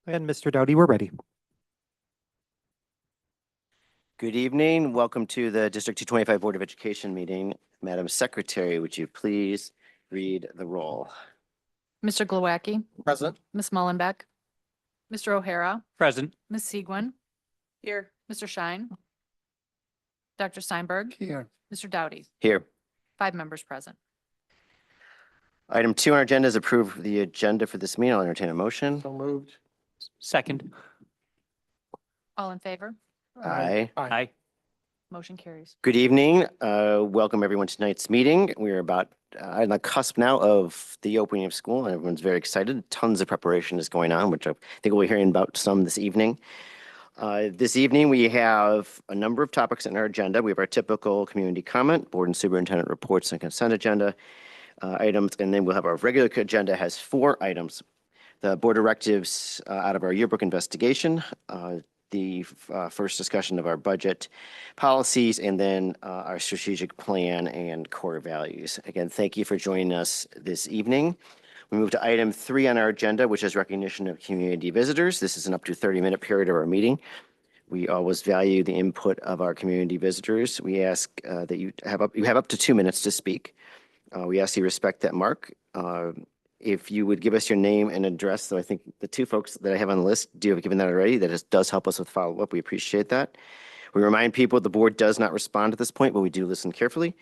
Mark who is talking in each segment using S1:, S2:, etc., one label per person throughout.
S1: And Mr. Dowdy, we're ready.
S2: Good evening. Welcome to the District 225 Board of Education meeting. Madam Secretary, would you please read the roll?
S3: Mr. Glowacki,
S1: Present.
S3: Ms. Mullenbeck, Mr. O'Hara,
S1: Present.
S3: Ms. Segwin. Here. Mr. Schein. Dr. Steinberg,
S1: Here.
S3: Mr. Dowdy,
S2: Here.
S3: 5 members present.
S2: Item 2 on our agenda is approve the agenda for this meeting. I'll entertain a motion.
S1: So moved. Second.
S3: All in favor?
S2: Aye.
S1: Aye.
S3: Motion carries.
S2: Good evening. Welcome everyone to tonight's meeting. We are about on the cusp now of the opening of school, and everyone's very excited. Tons of preparation is going on, which I think we'll be hearing about some this evening. This evening, we have a number of topics in our agenda. We have our typical community comment, board and superintendent reports and consent agenda items, and then we'll have our regular agenda has 4 items. The board directives out of our yearbook investigation, the first discussion of our budget policies, and then our strategic plan and core values. Again, thank you for joining us this evening. We move to item 3 on our agenda, which is recognition of community visitors. This is an up to 30-minute period of our meeting. We always value the input of our community visitors. We ask that you have up to 2 minutes to speak. We ask you respect that mark. If you would give us your name and address, so I think the 2 folks that I have on the list do have given that already. That does help us with follow-up. We appreciate that. We remind people the board does not respond at this point, but we do listen carefully.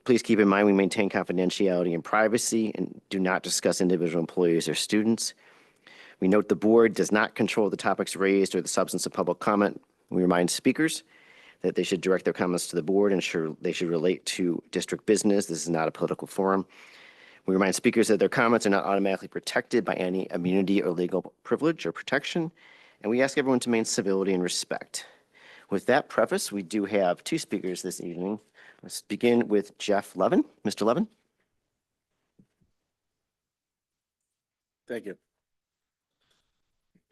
S2: Please keep in mind we maintain confidentiality and privacy and do not discuss individual employees or students. We note the board does not control the topics raised or the substance of public comment. We remind speakers that they should direct their comments to the board and ensure they should relate to district business. This is not a political forum. We remind speakers that their comments are not automatically protected by any immunity or legal privilege or protection, and we ask everyone to maintain civility and respect. With that preface, we do have 2 speakers this evening. Let's begin with Jeff Levin. Mr. Levin.
S4: Thank you.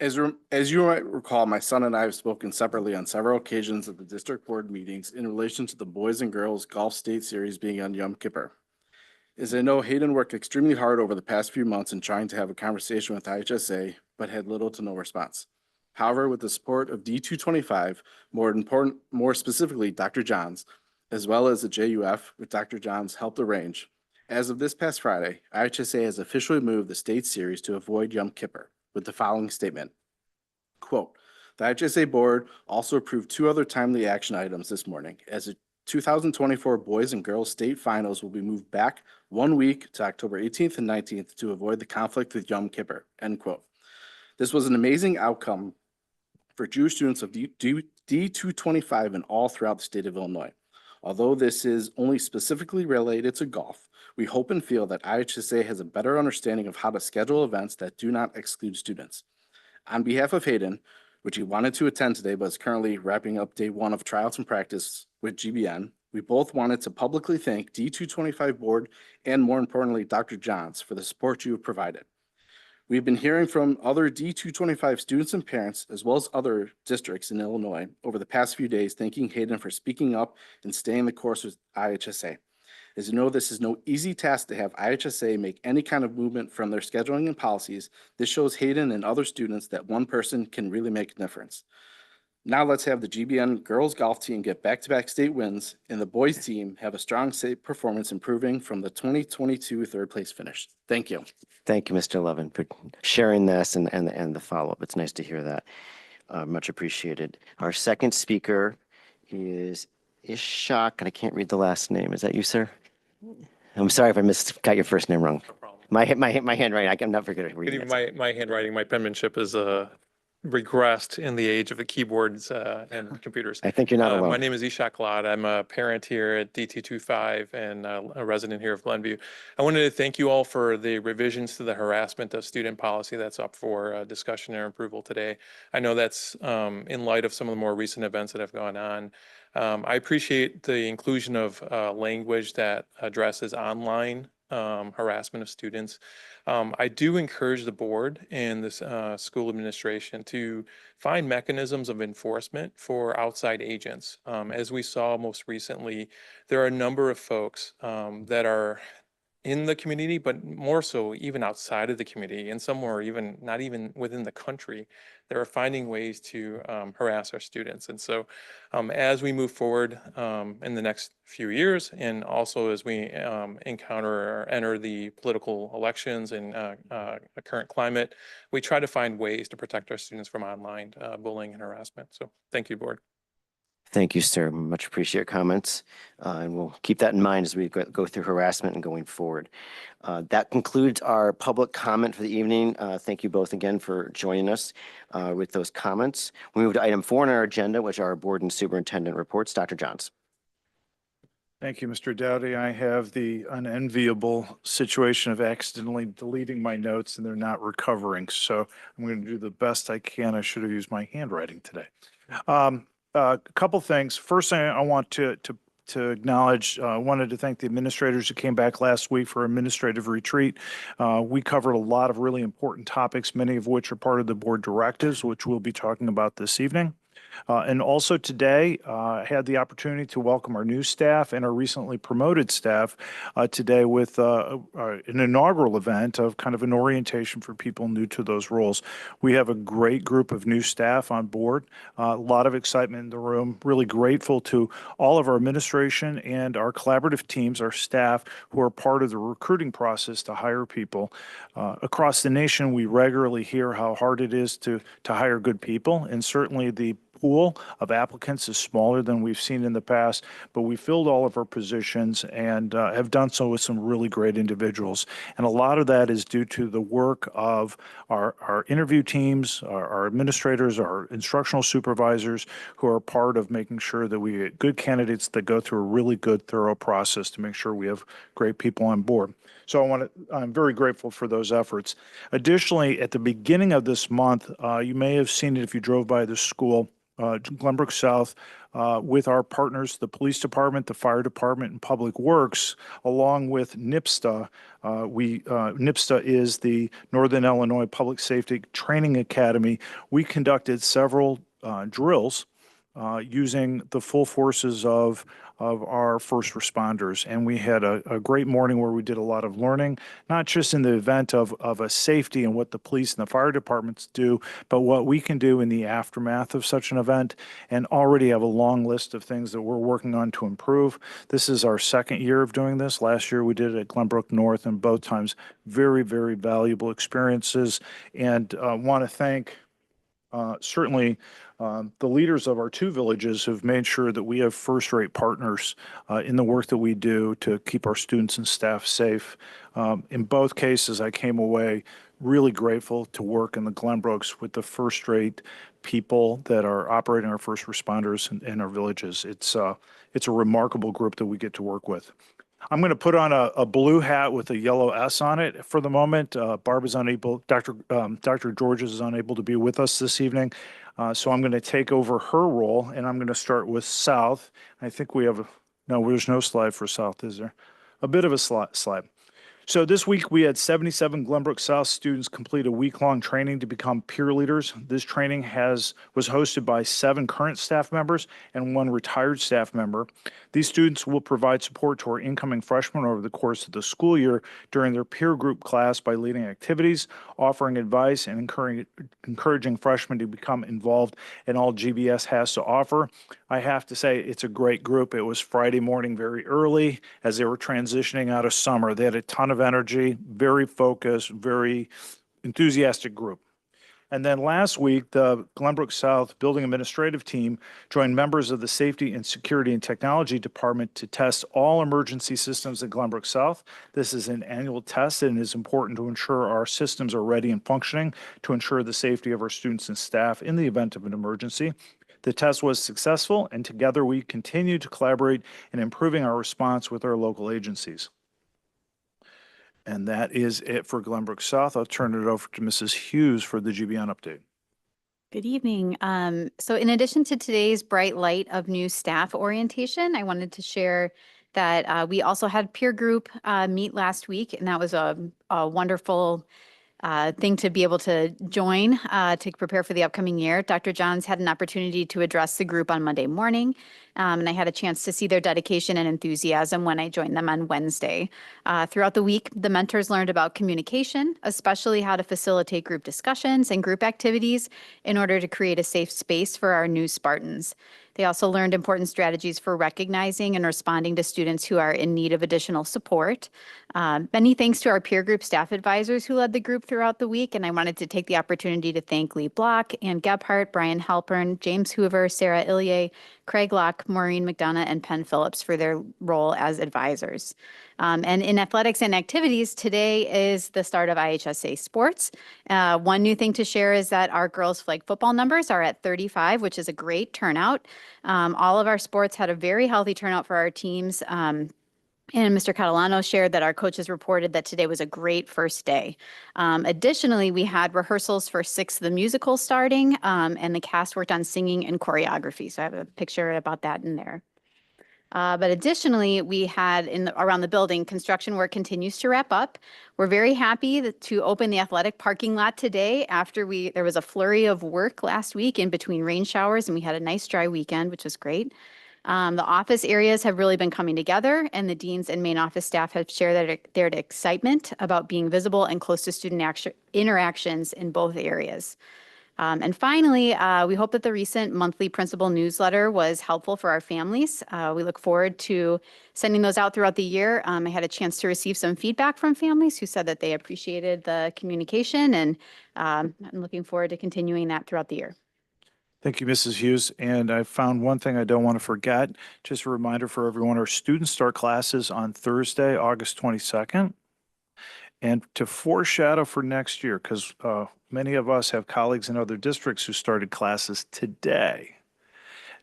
S4: As you might recall, my son and I have spoken separately on several occasions at the district board meetings in relation to the boys and girls golf state series being on Yom Kippur. As I know, Hayden worked extremely hard over the past few months in trying to have a conversation with IHSA, but had little to no response. However, with the support of D225, more specifically Dr. Johns, as well as the JUF with Dr. Johns helped arrange, as of this past Friday, IHSA has officially moved the state series to avoid Yom Kippur with the following statement. Quote, the IHSA board also approved 2 other timely action items this morning as the 2024 boys and girls state finals will be moved back 1 week to October 18th and 19th to avoid the conflict with Yom Kippur, end quote. This was an amazing outcome for Jewish students of D225 and all throughout the state of Illinois. Although this is only specifically related to golf, we hope and feel that IHSA has a better understanding of how to schedule events that do not exclude students. On behalf of Hayden, which he wanted to attend today but is currently wrapping up day 1 of trials and practice with GBN, we both wanted to publicly thank D225 board and more importantly, Dr. Johns for the support you have provided. We've been hearing from other D225 students and parents, as well as other districts in Illinois over the past few days, thanking Hayden for speaking up and staying the course with IHSA. As you know, this is no easy task to have IHSA make any kind of movement from their scheduling and policies. This shows Hayden and other students that one person can really make a difference. Now let's have the GBN girls golf team get back-to-back state wins and the boys team have a strong state performance improving from the 2022 3rd place finish. Thank you.
S2: Thank you, Mr. Levin, for sharing this and the follow-up. It's nice to hear that. Much appreciated. Our second speaker is Ishak, and I can't read the last name. Is that you, sir? I'm sorry if I got your first name wrong.
S5: No problem.
S2: My handwriting, I'm not forgetting to read it.
S5: My handwriting, my penmanship is regressed in the age of the keyboards and computers.
S2: I think you're not alone.
S5: My name is Ishak Lad. I'm a parent here at DT25 and a resident here of Glenview. I wanted to thank you all for the revisions to the harassment of student policy that's up for discussion and approval today. I know that's in light of some of the more recent events that have gone on. I appreciate the inclusion of language that addresses online harassment of students. I do encourage the board and this school administration to find mechanisms of enforcement for outside agents. As we saw most recently, there are a number of folks that are in the community, but more so even outside of the community, and some are even not even within the country, that are finding ways to harass our students. And so as we move forward in the next few years, and also as we encounter or enter the political elections and the current climate, we try to find ways to protect our students from online bullying and harassment. So thank you, board.
S2: Thank you, sir. Much appreciate your comments. And we'll keep that in mind as we go through harassment and going forward. That concludes our public comment for the evening. Thank you both again for joining us with those comments. We move to item 4 on our agenda, which are our board and superintendent reports. Dr. Johns.
S6: Thank you, Mr. Dowdy. I have the unenviable situation of accidentally deleting my notes and they're not recovering. So I'm going to do the best I can. I should have used my handwriting today. A couple things. First thing I want to acknowledge, wanted to thank the administrators who came back last week for administrative retreat. We covered a lot of really important topics, many of which are part of the board directives, which we'll be talking about this evening. And also today, I had the opportunity to welcome our new staff and our recently promoted staff today with an inaugural event of kind of an orientation for people new to those roles. We have a great group of new staff on board, a lot of excitement in the room, really grateful to all of our administration and our collaborative teams, our staff who are part of the recruiting process to hire people. Across the nation, we regularly hear how hard it is to hire good people, and certainly the pool of applicants is smaller than we've seen in the past, but we filled all of our positions and have done so with some really great individuals. And a lot of that is due to the work of our interview teams, our administrators, our instructional supervisors, who are part of making sure that we get good candidates that go through a really good, thorough process to make sure we have great people on board. So I'm very grateful for those efforts. Additionally, at the beginning of this month, you may have seen it if you drove by the school, Glenbrook South, with our partners, the police department, the fire department, and public works, along with NIPSTA. NIPSTA is the Northern Illinois Public Safety Training Academy. We conducted several drills using the full forces of our first responders. And we had a great morning where we did a lot of learning, not just in the event of a safety and what the police and the fire departments do, but what we can do in the aftermath of such an event, and already have a long list of things that we're working on to improve. This is our second year of doing this. Last year we did it at Glenbrook North, and both times very, very valuable experiences. And want to thank certainly the leaders of our two villages who've made sure that we have first-rate partners in the work that we do to keep our students and staff safe. In both cases, I came away really grateful to work in the Glenbrooks with the first-rate people that are operating our first responders in our villages. It's a remarkable group that we get to work with. I'm going to put on a blue hat with a yellow S on it for the moment. Barb is unable, Dr. Georges is unable to be with us this evening. So I'm going to take over her role, and I'm going to start with South. I think we have, no, there's no slide for South, is there? A bit of a slide. So this week we had 77 Glenbrook South students complete a week-long training to become peer leaders. This training was hosted by 7 current staff members and 1 retired staff member. These students will provide support to our incoming freshmen over the course of the school year during their peer group class by leading activities, offering advice, and encouraging freshmen to become involved in all GBS has to offer. I have to say it's a great group. It was Friday morning very early as they were transitioning out of summer. They had a ton of energy, very focused, very enthusiastic group. And then last week, the Glenbrook South Building Administrative Team joined members of the Safety and Security and Technology Department to test all emergency systems at Glenbrook South. This is an annual test and is important to ensure our systems are ready and functioning to ensure the safety of our students and staff in the event of an emergency. The test was successful, and together we continue to collaborate in improving our response with our local agencies. And that is it for Glenbrook South. I'll turn it over to Mrs. Hughes for the GBN update.
S7: Good evening. So in addition to today's bright light of new staff orientation, I wanted to share that we also had peer group meet last week, and that was a wonderful thing to be able to join to prepare for the upcoming year. Dr. Johns had an opportunity to address the group on Monday morning. And I had a chance to see their dedication and enthusiasm when I joined them on Wednesday. Throughout the week, the mentors learned about communication, especially how to facilitate group discussions and group activities in order to create a safe space for our new Spartans. They also learned important strategies for recognizing and responding to students who are in need of additional support. Many thanks to our peer group staff advisors who led the group throughout the week, and I wanted to take the opportunity to thank Lee Block, Ann Gebhardt, Brian Halpern, James Hoover, Sarah Illier, Craig Locke, Maureen McDonough, and Penn Phillips for their role as advisors. And in athletics and activities, today is the start of IHSA sports. One new thing to share is that our girls flag football numbers are at 35, which is a great turnout. All of our sports had a very healthy turnout for our teams. And Mr. Catalano shared that our coaches reported that today was a great first day. Additionally, we had rehearsals for Six the Musical starting, and the cast worked on singing and choreography. So I have a picture about that in there. But additionally, we had around the building, construction work continues to wrap up. We're very happy to open the athletic parking lot today after there was a flurry of work last week in between rain showers, and we had a nice dry weekend, which was great. The office areas have really been coming together, and the deans and main office staff have shared their excitement about being visible and close to student interactions in both areas. And finally, we hope that the recent monthly principal newsletter was helpful for our families. We look forward to sending those out throughout the year. I had a chance to receive some feedback from families who said that they appreciated the communication, and I'm looking forward to continuing that throughout the year.
S6: Thank you, Mrs. Hughes. And I found one thing I don't want to forget. Just a reminder for everyone, our students start classes on Thursday, August 22nd. And to foreshadow for next year, because many of us have colleagues in other districts who started classes today.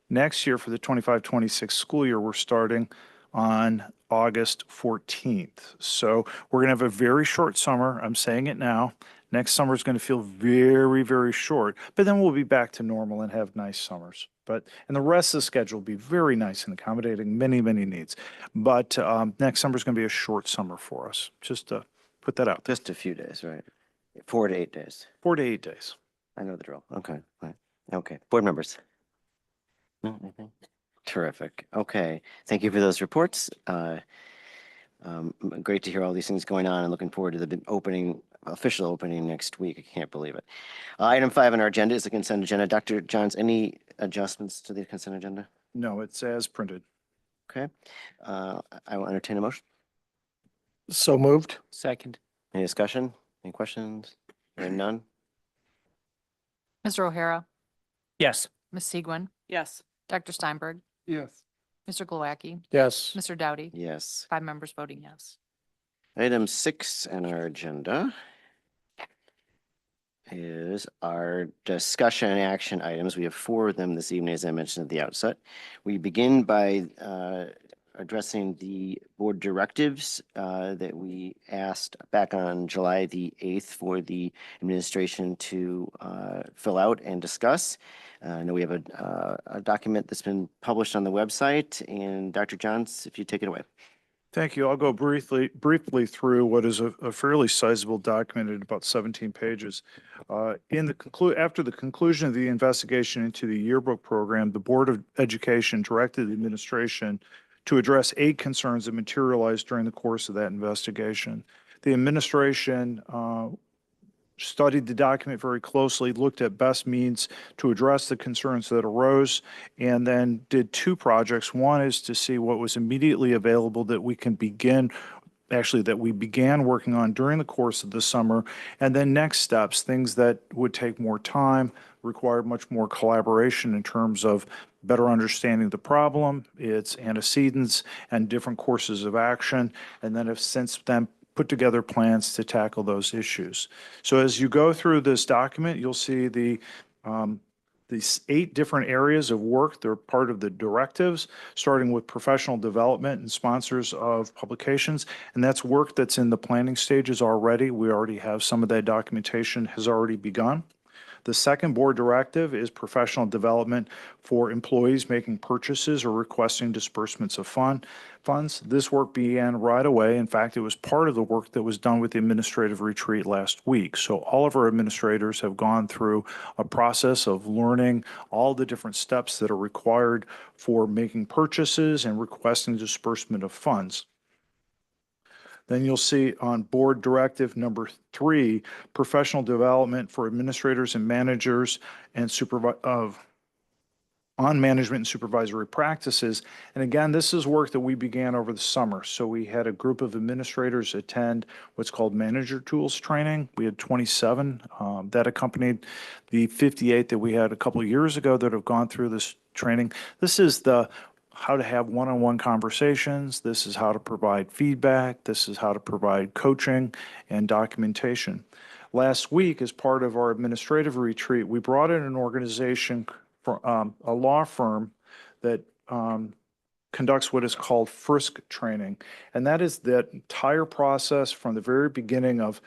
S6: Next year for the 25-26 school year, we're starting on August 14th. So we're going to have a very short summer. I'm saying it now. Next summer is going to feel very, very short, but then we'll be back to normal and have nice summers. And the rest of the schedule will be very nice and accommodating many, many needs. But next summer is going to be a short summer for us. Just to put that out.
S2: Just a few days, right? 4 to 8 days.
S6: 4 to 8 days.
S2: I know the drill. Okay, fine. Okay, board members. No, anything? Terrific. Okay, thank you for those reports. Great to hear all these things going on, and looking forward to the official opening next week. I can't believe it. Item 5 on our agenda is the consent agenda. Dr. Johns, any adjustments to the consent agenda?
S6: No, it's as printed.
S2: Okay, I will entertain a motion.
S1: So moved. Second.
S2: Any discussion? Any questions? Hearing none?
S3: Mr. O'Hara,
S1: Yes.
S3: Ms. Segwin,
S8: Yes.
S3: Dr. Steinberg,
S4: Yes.
S3: Mr. Glowacki,
S1: Yes.
S3: Mr. Doughty,
S2: Yes.
S3: 5 members voting yes.
S2: Item 6 on our agenda is our discussion and action items. We have 4 of them this evening, as I mentioned at the outset. We begin by addressing the board directives that we asked back on July the 8th for the administration to fill out and discuss. I know we have a document that's been published on the website, and Dr. Johns, if you take it away.
S6: Thank you. I'll go briefly through what is a fairly sizable document at about 17 pages. After the conclusion of the investigation into the yearbook program, the Board of Education directed the administration to address 8 concerns that materialized during the course of that investigation. The administration studied the document very closely, looked at best means to address the concerns that arose, and then did 2 projects. One is to see what was immediately available that we began working on during the course of the summer, and then next steps, things that would take more time, required much more collaboration in terms of better understanding the problem, its antecedents, and different courses of action, and then have since then put together plans to tackle those issues. So as you go through this document, you'll see these 8 different areas of work. They're part of the directives, starting with professional development and sponsors of publications. And that's work that's in the planning stages already. We already have some of that documentation has already begun. The second board directive is professional development for employees making purchases or requesting disbursements of funds. This work began right away. In fact, it was part of the work that was done with the administrative retreat last week. So all of our administrators have gone through a process of learning all the different steps that are required for making purchases and requesting disbursement of funds. Then you'll see on board directive number 3, professional development for administrators and managers and on management and supervisory practices. And again, this is work that we began over the summer. So we had a group of administrators attend what's called manager tools training. We had 27 that accompanied the 58 that we had a couple of years ago that have gone through this training. This is the how to have one-on-one conversations. This is how to provide feedback. This is how to provide coaching and documentation. Last week, as part of our administrative retreat, we brought in an organization, for a law firm that conducts what is called Frisk training. And that is that entire process from the very beginning of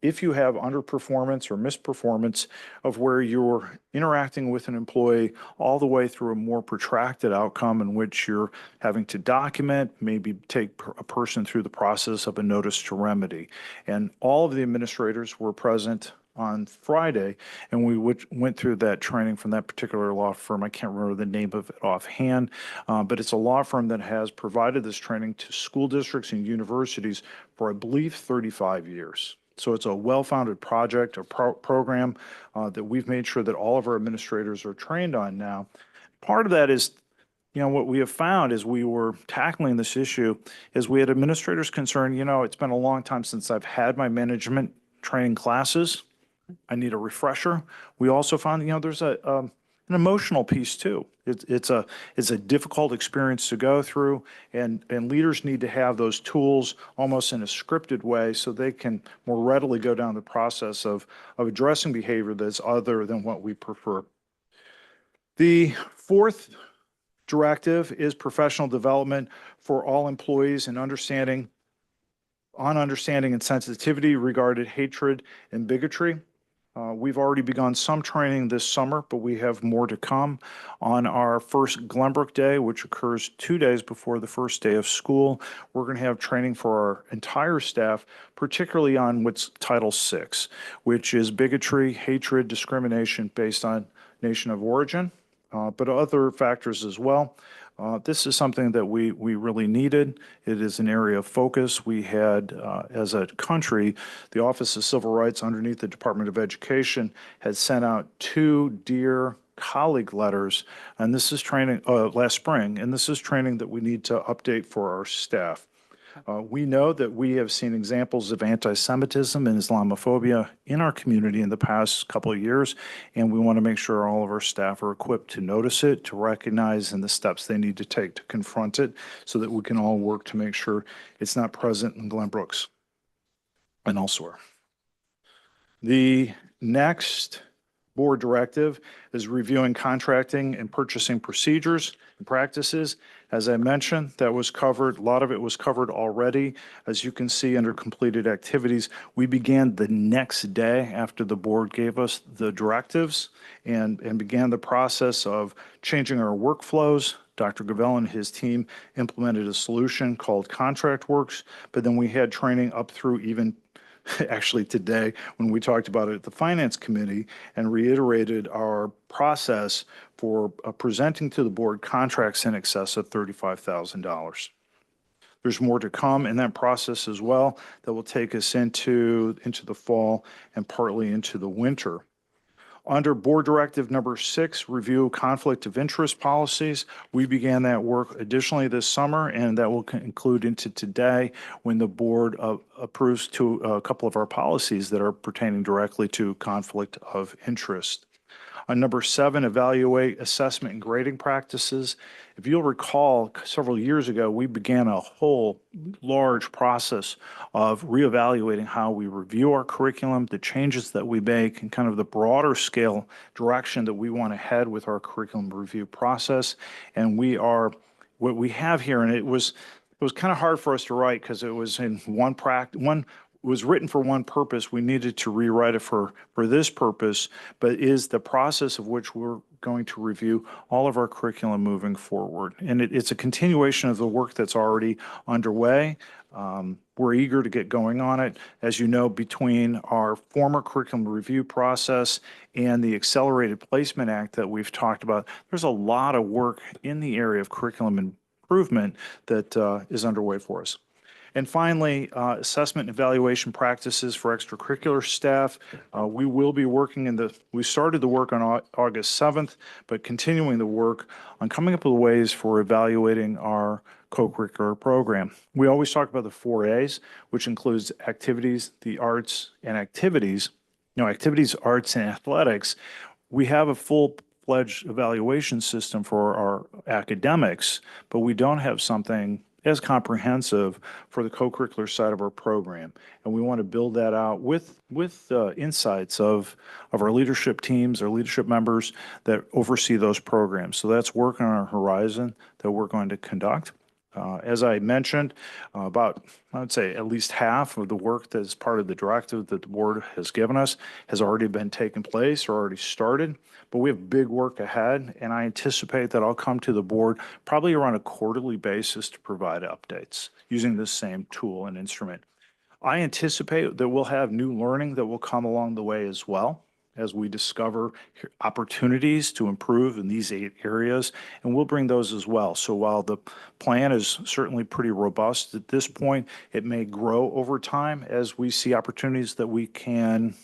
S6: if you have underperformance or misperformance of where you're interacting with an employee all the way through a more protracted outcome in which you're having to document, maybe take a person through the process of a notice to remedy. And all of the administrators were present on Friday, and we went through that training from that particular law firm. I can't remember the name of it offhand, but it's a law firm that has provided this training to school districts and universities for, I believe, 35 years. So it's a well-founded project, a program that we've made sure that all of our administrators are trained on now. Part of that is, you know, what we have found as we were tackling this issue is we had administrators concerned, you know, it's been a long time since I've had my management training classes. I need a refresher. We also found, you know, there's an emotional piece too. It's a difficult experience to go through, and leaders need to have those tools almost in a scripted way so they can more readily go down the process of addressing behavior that's other than what we prefer. The fourth directive is professional development for all employees and understanding and sensitivity regarding hatred and bigotry. We've already begun some training this summer, but we have more to come. On our first Glenbrook Day, which occurs 2 days before the first day of school, we're going to have training for our entire staff, particularly on what's Title VI, which is bigotry, hatred, discrimination based on nation of origin, but other factors as well. This is something that we really needed. It is an area of focus. We had, as a country, the Office of Civil Rights underneath the Department of Education had sent out 2 Dear Colleague letters, and this is training last spring, and this is training that we need to update for our staff. We know that we have seen examples of anti-Semitism and Islamophobia in our community in the past couple of years, and we want to make sure all of our staff are equipped to notice it, to recognize, and the steps they need to take to confront it so that we can all work to make sure it's not present in Glenbrooks and elsewhere. The next board directive is reviewing contracting and purchasing procedures and practices. As I mentioned, that was covered, a lot of it was covered already. As you can see under completed activities, we began the next day after the board gave us the directives and began the process of changing our workflows. Dr. Gavell and his team implemented a solution called ContractWorks, but then we had training up through even actually today when we talked about it at the Finance Committee and reiterated our process for presenting to the board contracts in excess of $35,000. There's more to come in that process as well that will take us into the fall and partly into the winter. Under Board Directive number 6, review conflict of interest policies, we began that work additionally this summer, and that will conclude into today when the board approves to a couple of our policies that are pertaining directly to conflict of interest. On number 7, evaluate assessment and grading practices. If you'll recall, several years ago, we began a whole large process of reevaluating how we review our curriculum, the changes that we make, and kind of the broader scale direction that we want to head with our curriculum review process. And what we have here, and it was kind of hard for us to write because it was in one was written for one purpose, we needed to rewrite it for this purpose, but is the process of which we're going to review all of our curriculum moving forward. And it's a continuation of the work that's already underway. We're eager to get going on it. As you know, between our former curriculum review process and the Accelerated Placement Act that we've talked about, there's a lot of work in the area of curriculum improvement that is underway for us. And finally, assessment and evaluation practices for extracurricular staff. We will be working we started the work on August 7th, but continuing the work on coming up with ways for evaluating our co-curricular program. We always talk about the 4 A's, which includes activities, the arts, and activities. Activities, arts, and athletics. We have a full-fledged evaluation system for our academics, but we don't have something as comprehensive for the co-curricular side of our program. And we want to build that out with insights of our leadership teams, our leadership members that oversee those programs. So that's work on our horizon that we're going to conduct. As I mentioned, I would say at least half of the work that is part of the directive that the board has given us has already been taken place or already started, but we have big work ahead, and I anticipate that I'll come to the board probably around a quarterly basis to provide updates using this same tool and instrument. I anticipate that we'll have new learning that will come along the way as well, as we discover opportunities to improve in these 8 areas, and we'll bring those as well. So while the plan is certainly pretty robust at this point, it may grow over time as we see opportunities that we can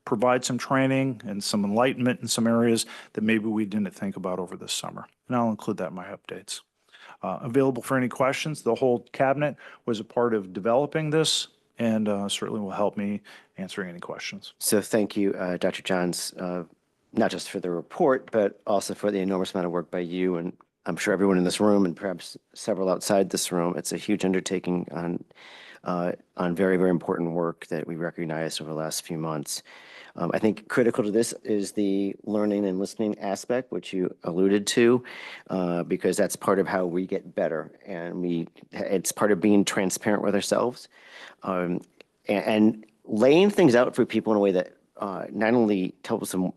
S6: provide some training and some enlightenment in some areas that maybe we didn't think about over this summer. And I'll include that in my updates. Available for any questions. The whole cabinet was a part of developing this, and certainly will help me answering any questions.
S2: So thank you, Dr. Johns, not just for the report, but also for the enormous amount of work by you and I'm sure everyone in this room and perhaps several outside this room. It's a huge undertaking on very, very important work that we recognized over the last few months. I think critical to this is the learning and listening aspect, which you alluded to, because that's part of how we get better, and it's part of being transparent with ourselves, and laying things out for people in a way that not only tells them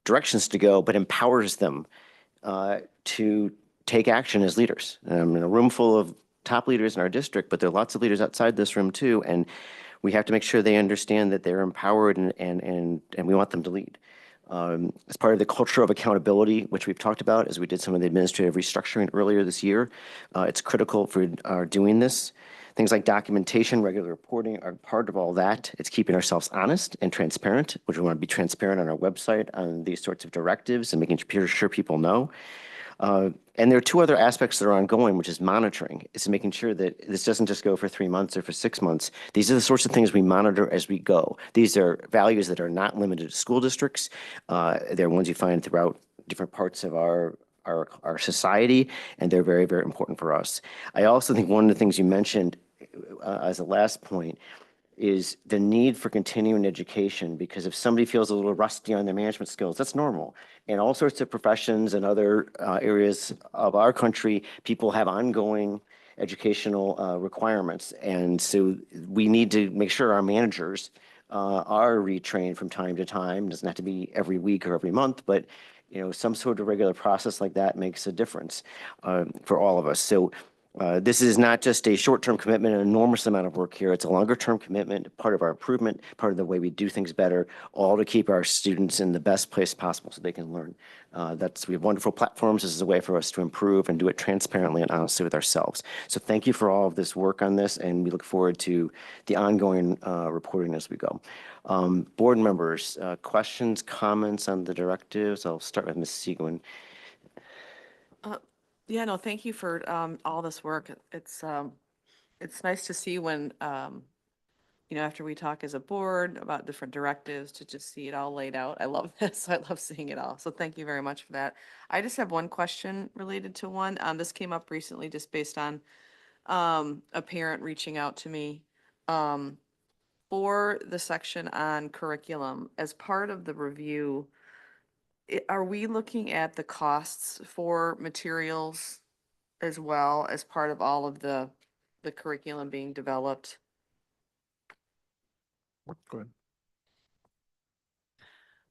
S2: directions to go, but empowers them to take action as leaders. In a room full of top leaders in our district, but there are lots of leaders outside this room too, and we have to make sure they understand that they're empowered and we want them to lead. As part of the culture of accountability, which we've talked about as we did some of the administrative restructuring earlier this year, it's critical for our doing this. Things like documentation, regular reporting are part of all that. It's keeping ourselves honest and transparent, which we want to be transparent on our website on these sorts of directives and making sure people know. And there are two other aspects that are ongoing, which is monitoring. It's making sure that this doesn't just go for 3 months or for 6 months. These are the sorts of things we monitor as we go. These are values that are not limited to school districts. They're ones you find throughout different parts of our society, and they're very, very important for us. I also think one of the things you mentioned as a last point is the need for continuing education, because if somebody feels a little rusty on their management skills, that's normal. In all sorts of professions and other areas of our country, people have ongoing educational requirements. And so we need to make sure our managers are retrained from time to time. It doesn't have to be every week or every month, but some sort of regular process like that makes a difference for all of us. So this is not just a short-term commitment, an enormous amount of work here. It's a longer-term commitment, part of our improvement, part of the way we do things better, all to keep our students in the best place possible so they can learn. We have wonderful platforms. This is a way for us to improve and do it transparently and honestly with ourselves. So thank you for all of this work on this, and we look forward to the ongoing reporting as we go. Board members, questions, comments on the directives? I'll start with Ms. Seguin.
S8: Yeah, no, thank you for all this work. It's nice to see when, after we talk as a board about different directives, to just see it all laid out. I love this. I love seeing it all. So thank you very much for that. I just have one question related to one. This came up recently just based on a parent reaching out to me for the section on curriculum. As part of the review, are we looking at the costs for materials as well as part of all of the curriculum being developed?
S6: Go ahead.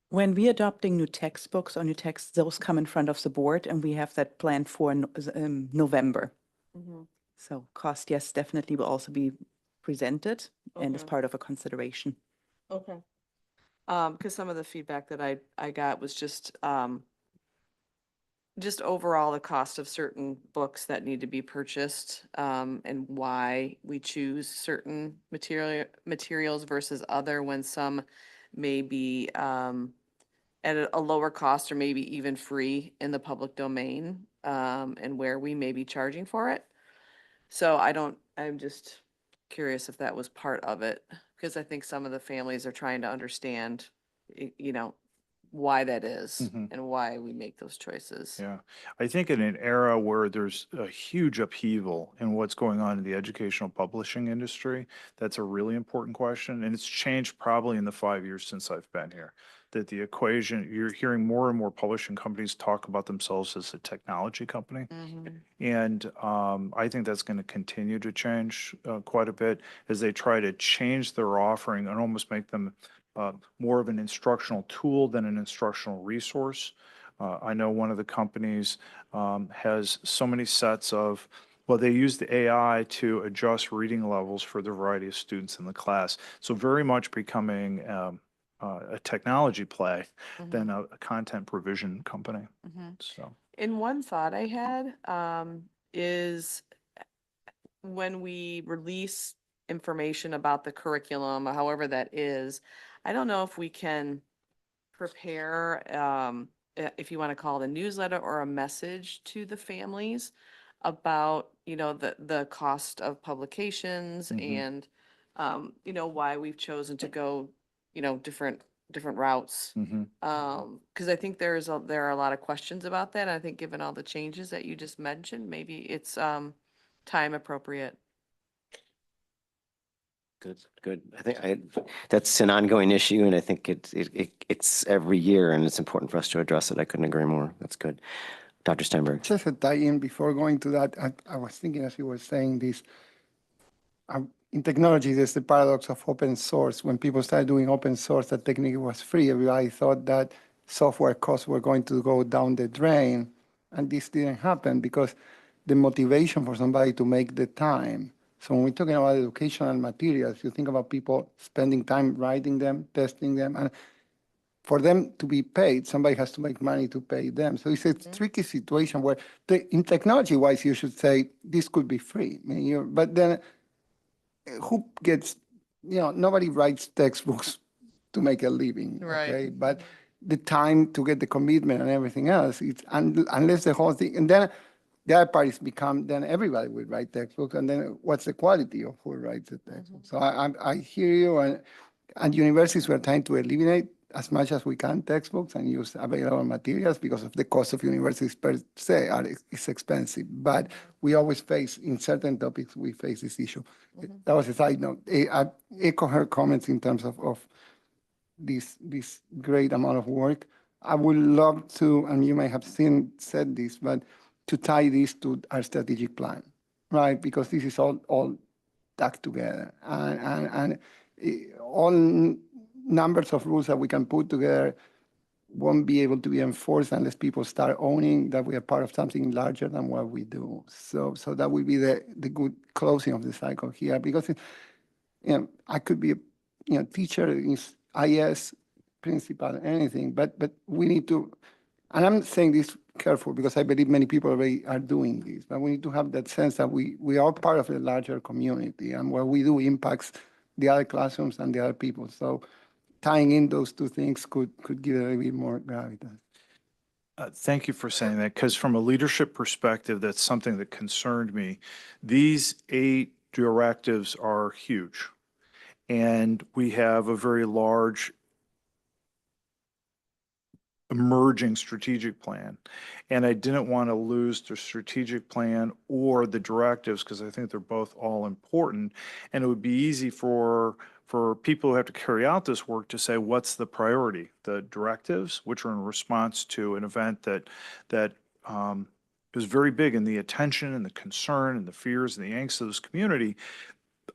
S9: When we adopting new textbooks or new texts, those come in front of the board and we have that planned for November.
S8: Mhm.
S9: So cost, yes, definitely will also be presented and as
S8: Okay.
S9: part of a consideration.
S8: Okay. Because some of the feedback that I got was just overall the cost of certain books that need to be purchased, and why we choose certain materials versus other when some may be, at a lower cost or maybe even free in the public domain, and where we may be charging for it. So I'm just curious if that was part of it, because I think some of the families are trying to understand, why that is
S6: Mhm.
S8: and why we make those choices.
S6: Yeah, I think in an era where there's a huge upheaval in what's going on in the educational publishing industry, that's a really important question. And it's changed probably in the 5 years since I've been here. That the equation, you're hearing more and more publishing companies talk about themselves as a technology company.
S8: Mhm.
S6: And I think that's going to continue to change quite a bit as they try to change their offering and almost make them more of an instructional tool than an instructional resource. I know one of the companies has so many sets of, well, they use the AI to adjust reading levels for the variety of students in the class. So very much becoming a technology play than a content provision company.
S8: Mhm.
S6: So.
S8: And one thought I had, is when we release information about the curriculum, however that is, I don't know if we can prepare, if you want to call it a newsletter or a message to the families about, the cost of publications
S6: Mhm.
S8: and, why we've chosen to go, different routes.
S6: Mhm.
S8: Because I think there are a lot of questions about that. I think given all the changes that you just mentioned, maybe it's, time appropriate.
S2: Good. That's an ongoing issue, and I think it's every year, and it's important for us to address it. I couldn't agree more. That's good. Dr. Steinberg.
S10: Just a tie-in before going to that, I was thinking as you were saying this, in technology, there's the paradox of open source. When people started doing open source, that technically was free. Everybody thought that software costs were going to go down the drain, and this didn't happen because the motivation for somebody to make the time. So when we're talking about educational materials, you think about people spending time writing them, testing them, and for them to be paid, somebody has to make money to pay them. So it's a tricky situation where, in technology-wise, you should say this could be free. I mean, but then who gets, nobody writes textbooks to make a living,
S8: Right.
S10: okay? But the time to get the commitment and everything else, it's unless the whole thing, and then the other parties become, then everybody will write textbooks, and then what's the quality of who writes the textbook? So I hear you, and at universities, we're trying to eliminate as much as we can textbooks and use available materials because of the cost of universities per se is expensive. But we always face, in certain topics, we face this issue. That was a side note. I echo her comments in terms of this great amount of work. I would love to, and you may have said this, but to tie this to our strategic plan, right? Because this is all tucked together. And all numbers of rules that we can put together won't be able to be enforced unless people start owning that we are part of something larger than what we do. So that will be the good closing of the cycle here, because I could be a teacher, IS, principal, anything, but we need to, and I'm saying this careful because I believe many people already are doing this, but we need to have that sense that we are part of a larger community, and what we do impacts the other classrooms and the other people. So tying in those two things could give it a bit more gravitas.
S6: Thank you for saying that, because from a leadership perspective, that's something that concerned me. These 8 directives are huge, and we have a very large emerging strategic plan. And I didn't want to lose the strategic plan or the directives because I think they're both all important. And it would be easy for people who have to carry out this work to say, what's the priority? The directives, which are in response to an event that is very big in the attention and the concern and the fears and the angst of this community.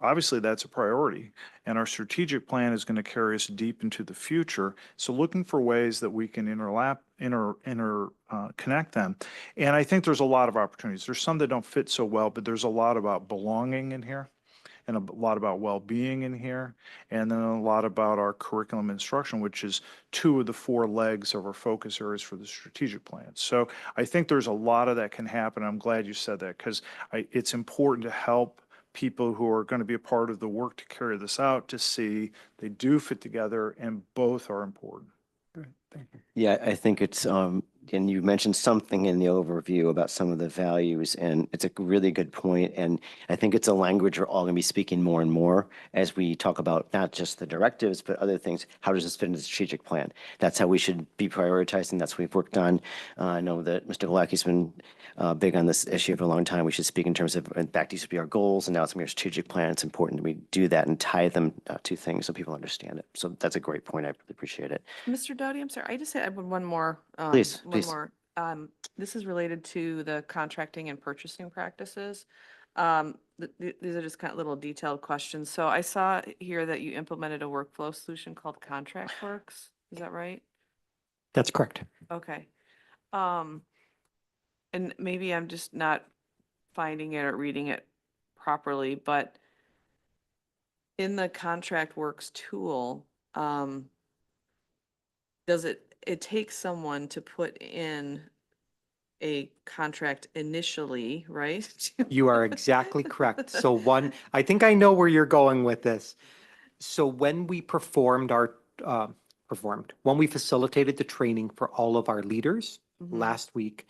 S6: obviously that's a priority. And our strategic plan is going to carry us deep into the future. So looking for ways that we can connect them. And I think there's a lot of opportunities. There's some that don't fit so well, but there's a lot about belonging in here, and a lot about well-being in here, and then a lot about our curriculum instruction, which is 2 of the 4 legs of our focus areas for the strategic plan. So I think there's a lot of that can happen. I'm glad you said that, because it's important to help people who are going to be a part of the work to carry this out to see they do fit together, and both are important.
S10: Great, thank you.
S2: Yeah, I think it's, and you mentioned something in the overview about some of the values, and it's a really good point. And I think it's a language we're all going to be speaking more and more as we talk about not just the directives, but other things. How does this fit into the strategic plan? That's how we should be prioritizing. That's what we've worked on. I know that Mr. Galacki's been big on this issue for a long time. We should speak in terms of, in fact, these would be our goals, and now it's going to be our strategic plan. It's important that we do that and tie them to things so people understand it. So that's a great point. I really appreciate it.
S8: Mr. Doughty, I'm sorry, I just had one more.
S2: Please,
S8: one
S2: please.
S8: more. This is related to the contracting and purchasing practices. These are just kind of little detailed questions. So I saw here that you implemented a workflow solution called ContractWorks. Is that right?
S1: That's correct.
S8: Okay. And maybe I'm just not finding it or reading it properly, but in the ContractWorks tool, does it takes someone to put in a contract initially, right?
S1: You are exactly correct. So I think I know where you're going with this. So when we when we facilitated the training for all of our leaders last week,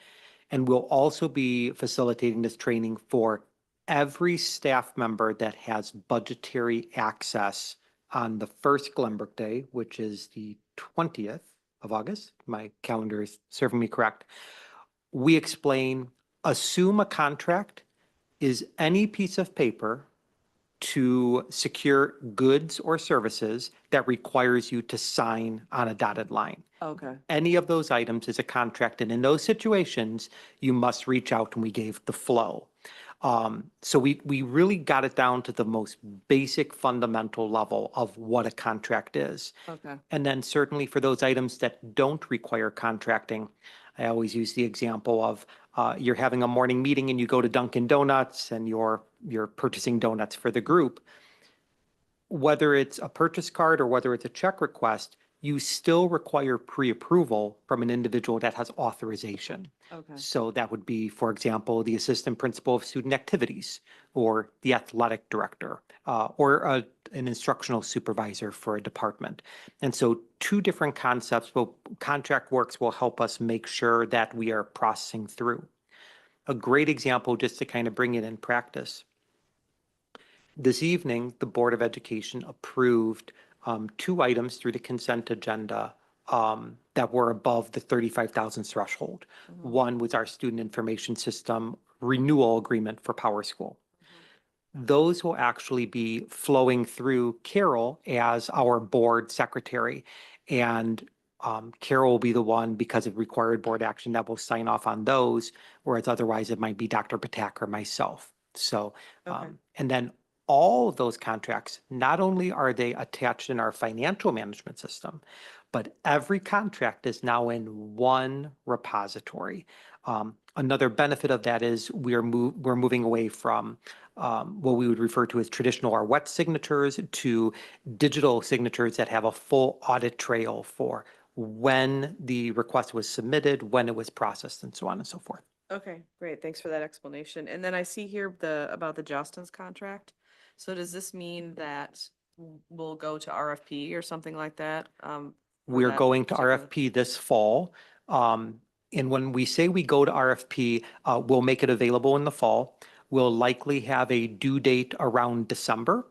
S1: and we'll also be facilitating this training for every staff member that has budgetary access on the first Glenbrook Day, which is the 20th of August. My calendar is serving me correct. We explain, assume a contract is any piece of paper to secure goods or services that requires you to sign on a dotted line.
S8: Okay.
S1: Any of those items is a contract, and in those situations, you must reach out, and we gave the flow. So we really got it down to the most basic fundamental level of what a contract is.
S8: Okay.
S1: And then certainly for those items that don't require contracting, I always use the example of you're having a morning meeting and you go to Dunkin' Donuts and you're purchasing donuts for the group. Whether it's a purchase card or whether it's a check request, you still require pre-approval from an individual that has authorization.
S8: Okay.
S1: So that would be, for example, the assistant principal of student activities, or the athletic director, or an instructional supervisor for a department. And so 2 different concepts, but ContractWorks will help us make sure that we are processing through. A great example, just to kind of bring it in practice. This evening, the Board of Education approved 2 items through the consent agenda that were above the 35,000 threshold. One was our student information system renewal agreement for PowerSchool. Those will actually be flowing through Carol as our board secretary. And Carol will be the one, because of required board action, that will sign off on those, whereas otherwise it might be Dr. Patak or myself. So,
S8: Okay.
S1: and then all of those contracts, not only are they attached in our financial management system, but every contract is now in one repository. Another benefit of that is we're moving away from what we would refer to as traditional or wet signatures to digital signatures that have a full audit trail for when the request was submitted, when it was processed, and so on and so forth.
S8: Okay, great. Thanks for that explanation. And then I see here about the Justin's contract. So does this mean that we'll go to RFP or something like that?
S1: We're
S8: that
S1: going to
S8: particular-
S1: RFP this fall. And when we say we go to RFP, we'll make it available in the fall. We'll likely have a due date around December.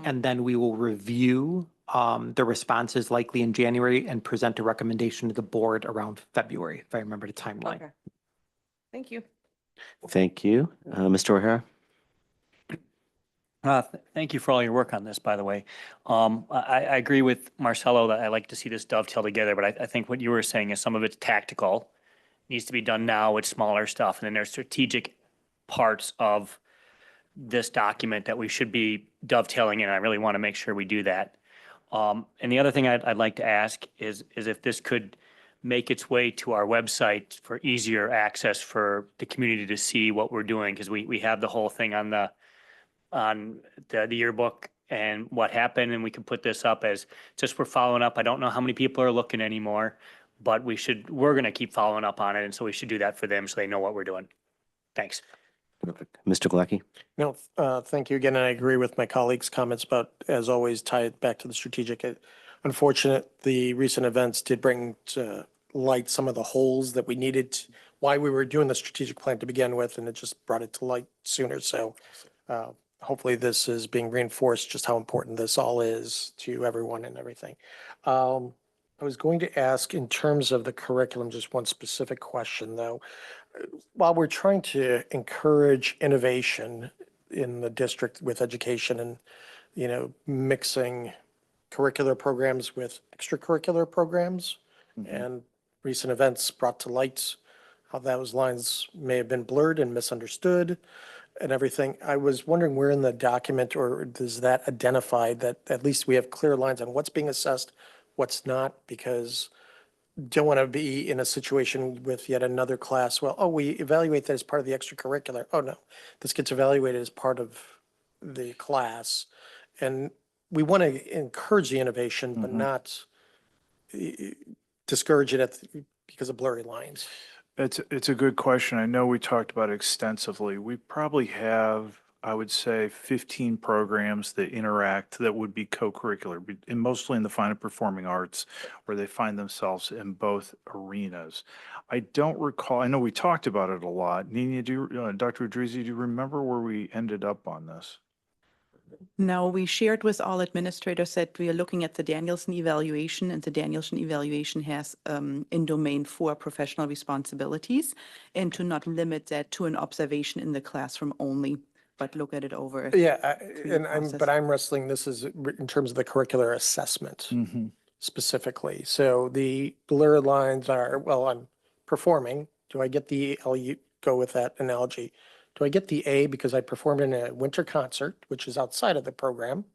S1: And then we will review the responses likely in January and present a recommendation to the board around February, if I remember the timeline.
S8: Okay. Thank you.
S2: Thank you. Mr. O'Hara?
S11: Thank you for all your work on this, by the way. I agree with Marcelo that I like to see this dovetail together, but I think what you were saying is some of it's tactical, needs to be done now with smaller stuff, and then there's strategic parts of this document that we should be dovetailing in. I really want to make sure we do that. And the other thing I'd like to ask is if this could make its way to our website for easier access for the community to see what we're doing, because we have the whole thing on the yearbook and what happened, and we can put this up as just we're following up. I don't know how many people are looking anymore, but we're going to keep following up on it, and so we should do that for them so they know what we're doing. Thanks.
S2: Perfect. Mr. Galecki?
S12: No, thank you again. And I agree with my colleagues' comments about, as always, tie it back to the strategic. Unfortunate, the recent events did bring to light some of the holes that we needed, why we were doing the strategic plan to begin with, and it just brought it to light sooner. So hopefully this is being reinforced, just how important this all is to everyone and everything. I was going to ask, in terms of the curriculum, just one specific question, though. While we're trying to encourage innovation in the district with education and, mixing curricular programs with extracurricular programs, and recent events brought to light how those lines may have been blurred and misunderstood and everything. I was wondering where in the document, or does that identify that at least we have clear lines on what's being assessed, what's not, because don't want to be in a situation with yet another class. Well, we evaluate that as part of the extracurricular. Oh, no, this gets evaluated as part of the class. And we want to encourage the innovation, but not discourage it because of blurry lines.
S6: It's a good question. I know we talked about it extensively. We probably have, I would say, 15 programs that interact that would be co-curricular, and mostly in the fine and performing arts, where they find themselves in both arenas. I don't recall, I know we talked about it a lot. Nina, Dr. Idrizi, do you remember where we ended up on this?
S9: No, we shared with all administrators that we are looking at the Danielson evaluation, and the Danielson evaluation has in domain 4 professional responsibilities, and to not limit that to an observation in the classroom only, but look at it over.
S12: Yeah,
S9: through the
S12: but I'm wrestling, this is in terms of the curricular assessment specifically. So the blurred lines are, well, I'm performing. Do I get I'll go with that analogy. Do I get the A because I performed in a winter concert, which is outside of the program?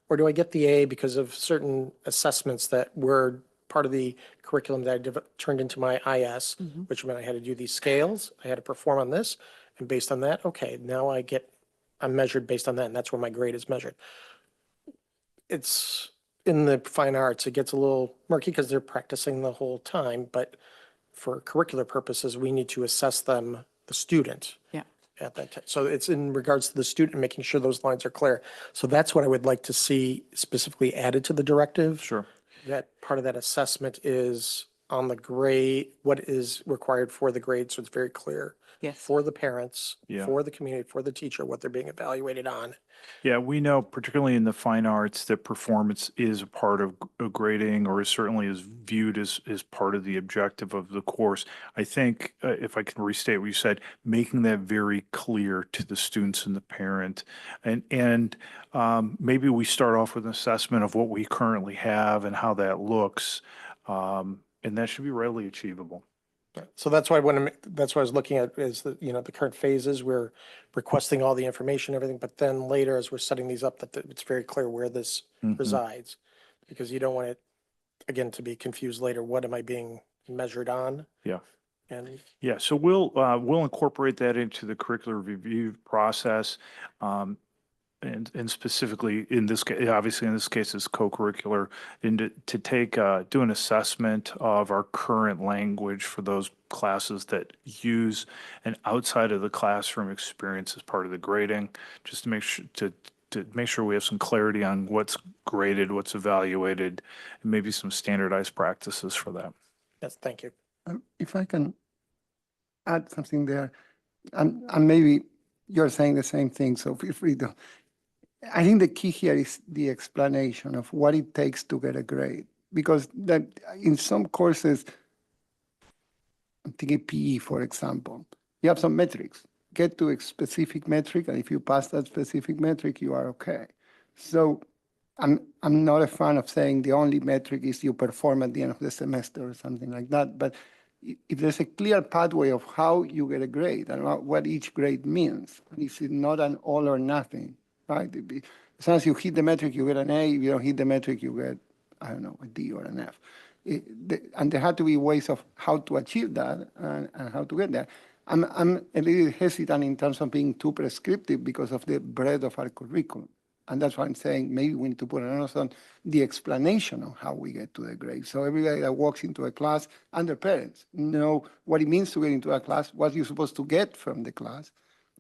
S12: Or do I get the A because of certain assessments that were part of the curriculum that I turned into my IS, which meant I had to do these scales, I had to perform on this, and based on that, okay, now I'm measured based on that, and that's where my grade is measured. It's in the fine arts, it gets a little murky because they're practicing the whole time, but for curricular purposes, we need to assess them, the student.
S9: Yeah.
S12: At that time. So it's in regards to the student, making sure those lines are clear. So that's what I would like to see specifically added to the directive.
S6: Sure.
S12: That part of that assessment is on the grade, what is required for the grade, so it's very clear.
S9: Yes.
S12: For the parents,
S6: Yeah.
S12: for the community, for the teacher, what they're being evaluated on.
S6: Yeah, we know, particularly in the fine arts, that performance is a part of grading, or certainly is viewed as part of the objective of the course. I think, if I can restate what you said, making that very clear to the students and the parent, and maybe we start off with an assessment of what we currently have and how that looks, and that should be readily achievable.
S12: So that's why that's what I was looking at is the current phases, we're requesting all the information, everything, but then later as we're setting these up, that it's very clear where this resides. Because you don't want it, again, to be confused later, what am I being measured on?
S6: Yeah.
S12: And
S6: Yeah, so we'll incorporate that into the curricular review process. And specifically in this case, obviously in this case, it's co-curricular, and to take, do an assessment of our current language for those classes that use an outside of the classroom experience as part of the grading, just to make sure, to make sure we have some clarity on what's graded, what's evaluated, and maybe some standardized practices for that.
S12: yes, thank you.
S10: If I can add something there, and maybe you're saying the same thing, so feel free to. I think the key here is the explanation of what it takes to get a grade, because that in some courses, I'm thinking PE, for example, you have some metrics. Get to a specific metric, and if you pass that specific metric, you are okay. So I'm not a fan of saying the only metric is you perform at the end of the semester or something like that, but if there's a clear pathway of how you get a grade and what each grade means, and it's not an all or nothing, right? As soon as you hit the metric, you get an A. If you don't hit the metric, you get, I don't know, a D or an F. And there had to be ways of how to achieve that and how to get there. I'm a little hesitant in terms of being too prescriptive because of the breadth of our curriculum. And that's why I'm saying maybe we need to put an emphasis on the explanation of how we get to the grade. So everybody that walks into a class and their parents know what it means to get into a class, what you're supposed to get from the class,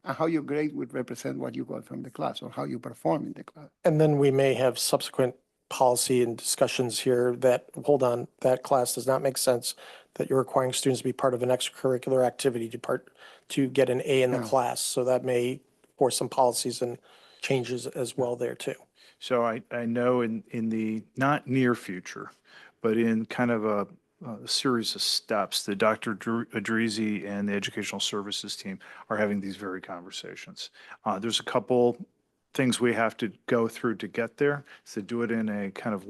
S10: and how your grade would represent what you got from the class or how you perform in the class.
S12: And then we may have subsequent policy and discussions here that, hold on, that class does not make sense, that you're requiring students to be part of an extracurricular activity to get an A in the
S10: Yeah.
S12: class. So that may force some policies and changes as well there too.
S6: So I know in the not near future, but in kind of a series of steps that Dr. Adrizi and the Educational Services team are having these very conversations. There's a couple things we have to go through to get there, to do it in a kind of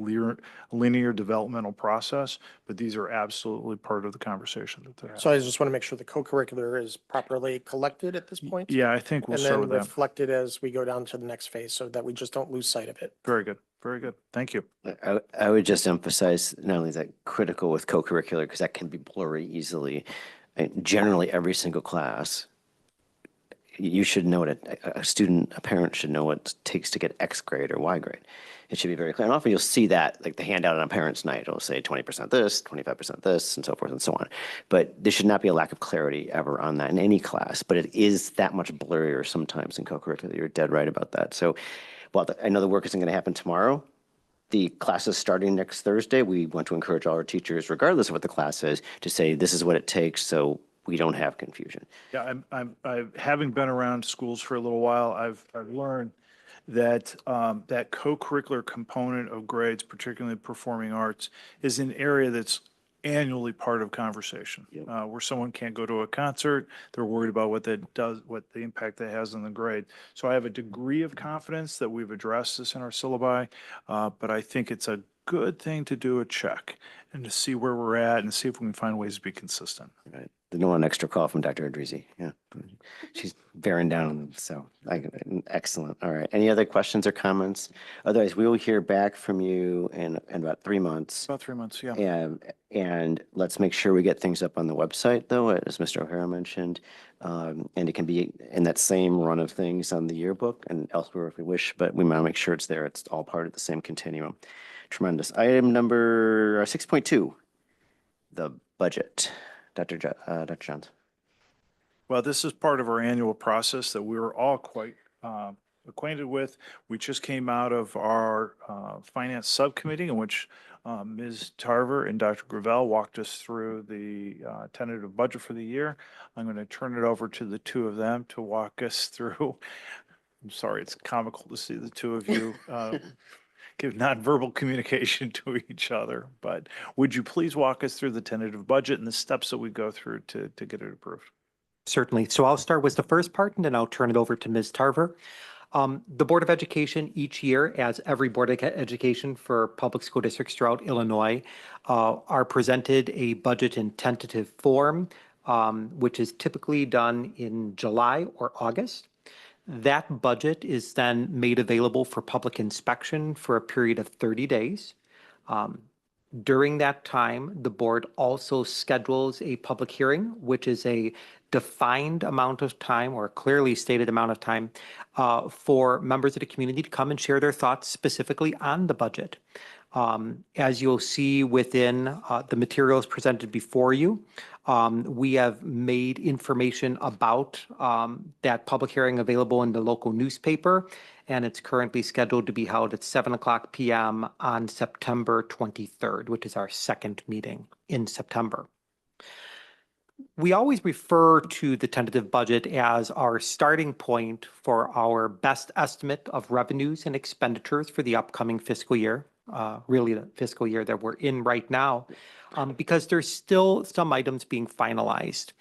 S6: linear developmental process, but these are absolutely part of the conversation that they're having.
S12: So I just want to make sure the co-curricular is properly collected at this point.
S6: Yeah, I think we'll
S12: And
S6: start
S12: then
S6: with that.
S12: reflected as we go down to the next phase so that we just don't lose sight of it.
S6: Very good, very good. Thank you.
S2: I would just emphasize, not only is that critical with co-curricular, because that can be blurry easily. Generally, every single class, you should know what a parent should know what it takes to get X grade or Y grade. It should be very clear. And often you'll see that, like the handout on a parent's night, it'll say 20% this, 25% this, and so forth and so on. But there should not be a lack of clarity ever on that in any class, but it is that much blurrier sometimes in co-curricular. You're dead right about that. So while I know the work isn't going to happen tomorrow, the class is starting next Thursday. We want to encourage all our teachers, regardless of what the class is, to say this is what it takes so we don't have confusion.
S6: Yeah, I'm having been around schools for a little while, I've learned that that co-curricular component of grades, particularly performing arts, is an area that's annually part of conversation. Where someone can't go to a concert, they're worried about what that does, what the impact that has on the grade. So I have a degree of confidence that we've addressed this in our syllabi, but I think it's a good thing to do a check and to see where we're at and see if we can find ways to be consistent.
S2: Right. No one extra call from Dr. Adrizi. Yeah. She's bearing down. So excellent. All right. Any other questions or comments? Otherwise, we will hear back from you in about 3 months.
S6: About 3 months, yeah.
S2: And let's make sure we get things up on the website, though, as Mr. O'Hara mentioned. And it can be in that same run of things on the yearbook and elsewhere if we wish, but we want to make sure it's there. It's all part of the same continuum. Tremendous. Item number 6.2, the budget. Dr. Johns.
S6: Well, this is part of our annual process that we were all quite acquainted with. We just came out of our finance subcommittee in which Ms. Tarver and Dr. Gravel walked us through the tentative budget for the year. I'm going to turn it over to the two of them to walk us through. I'm sorry, it's comical to see the two of you give nonverbal communication to each other, but would you please walk us through the tentative budget and the steps that we go through to get it approved?
S1: Certainly. So I'll start with the first part and then I'll turn it over to Ms. Tarver. The Board of Education each year, as every Board of Education for public school districts throughout Illinois, are presented a budget in tentative form, which is typically done in July or August. That budget is then made available for public inspection for a period of 30 days. During that time, the board also schedules a public hearing, which is a defined amount of time or a clearly stated amount of time for members of the community to come and share their thoughts specifically on the budget. As you'll see within the materials presented before you, we have made information about that public hearing available in the local newspaper, and it's currently scheduled to be held at 7:00 p.m. on September 23rd, which is our second meeting in September. We always refer to the tentative budget as our starting point for our best estimate of revenues and expenditures for the upcoming fiscal year, really the fiscal year that we're in right now, because there's still some items being finalized.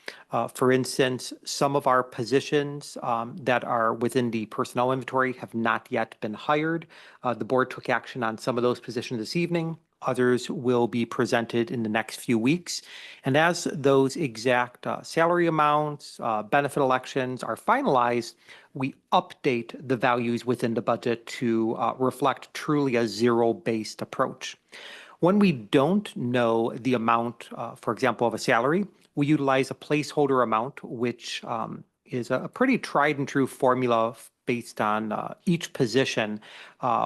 S1: For instance, some of our positions that are within the personnel inventory have not yet been hired. The board took action on some of those positions this evening. Others will be presented in the next few weeks. And as those exact salary amounts, benefit elections are finalized, we update the values within the budget to reflect truly a zero-based approach. When we don't know the amount, for example, of a salary, we utilize a placeholder amount, which is a pretty tried and true formula based on each position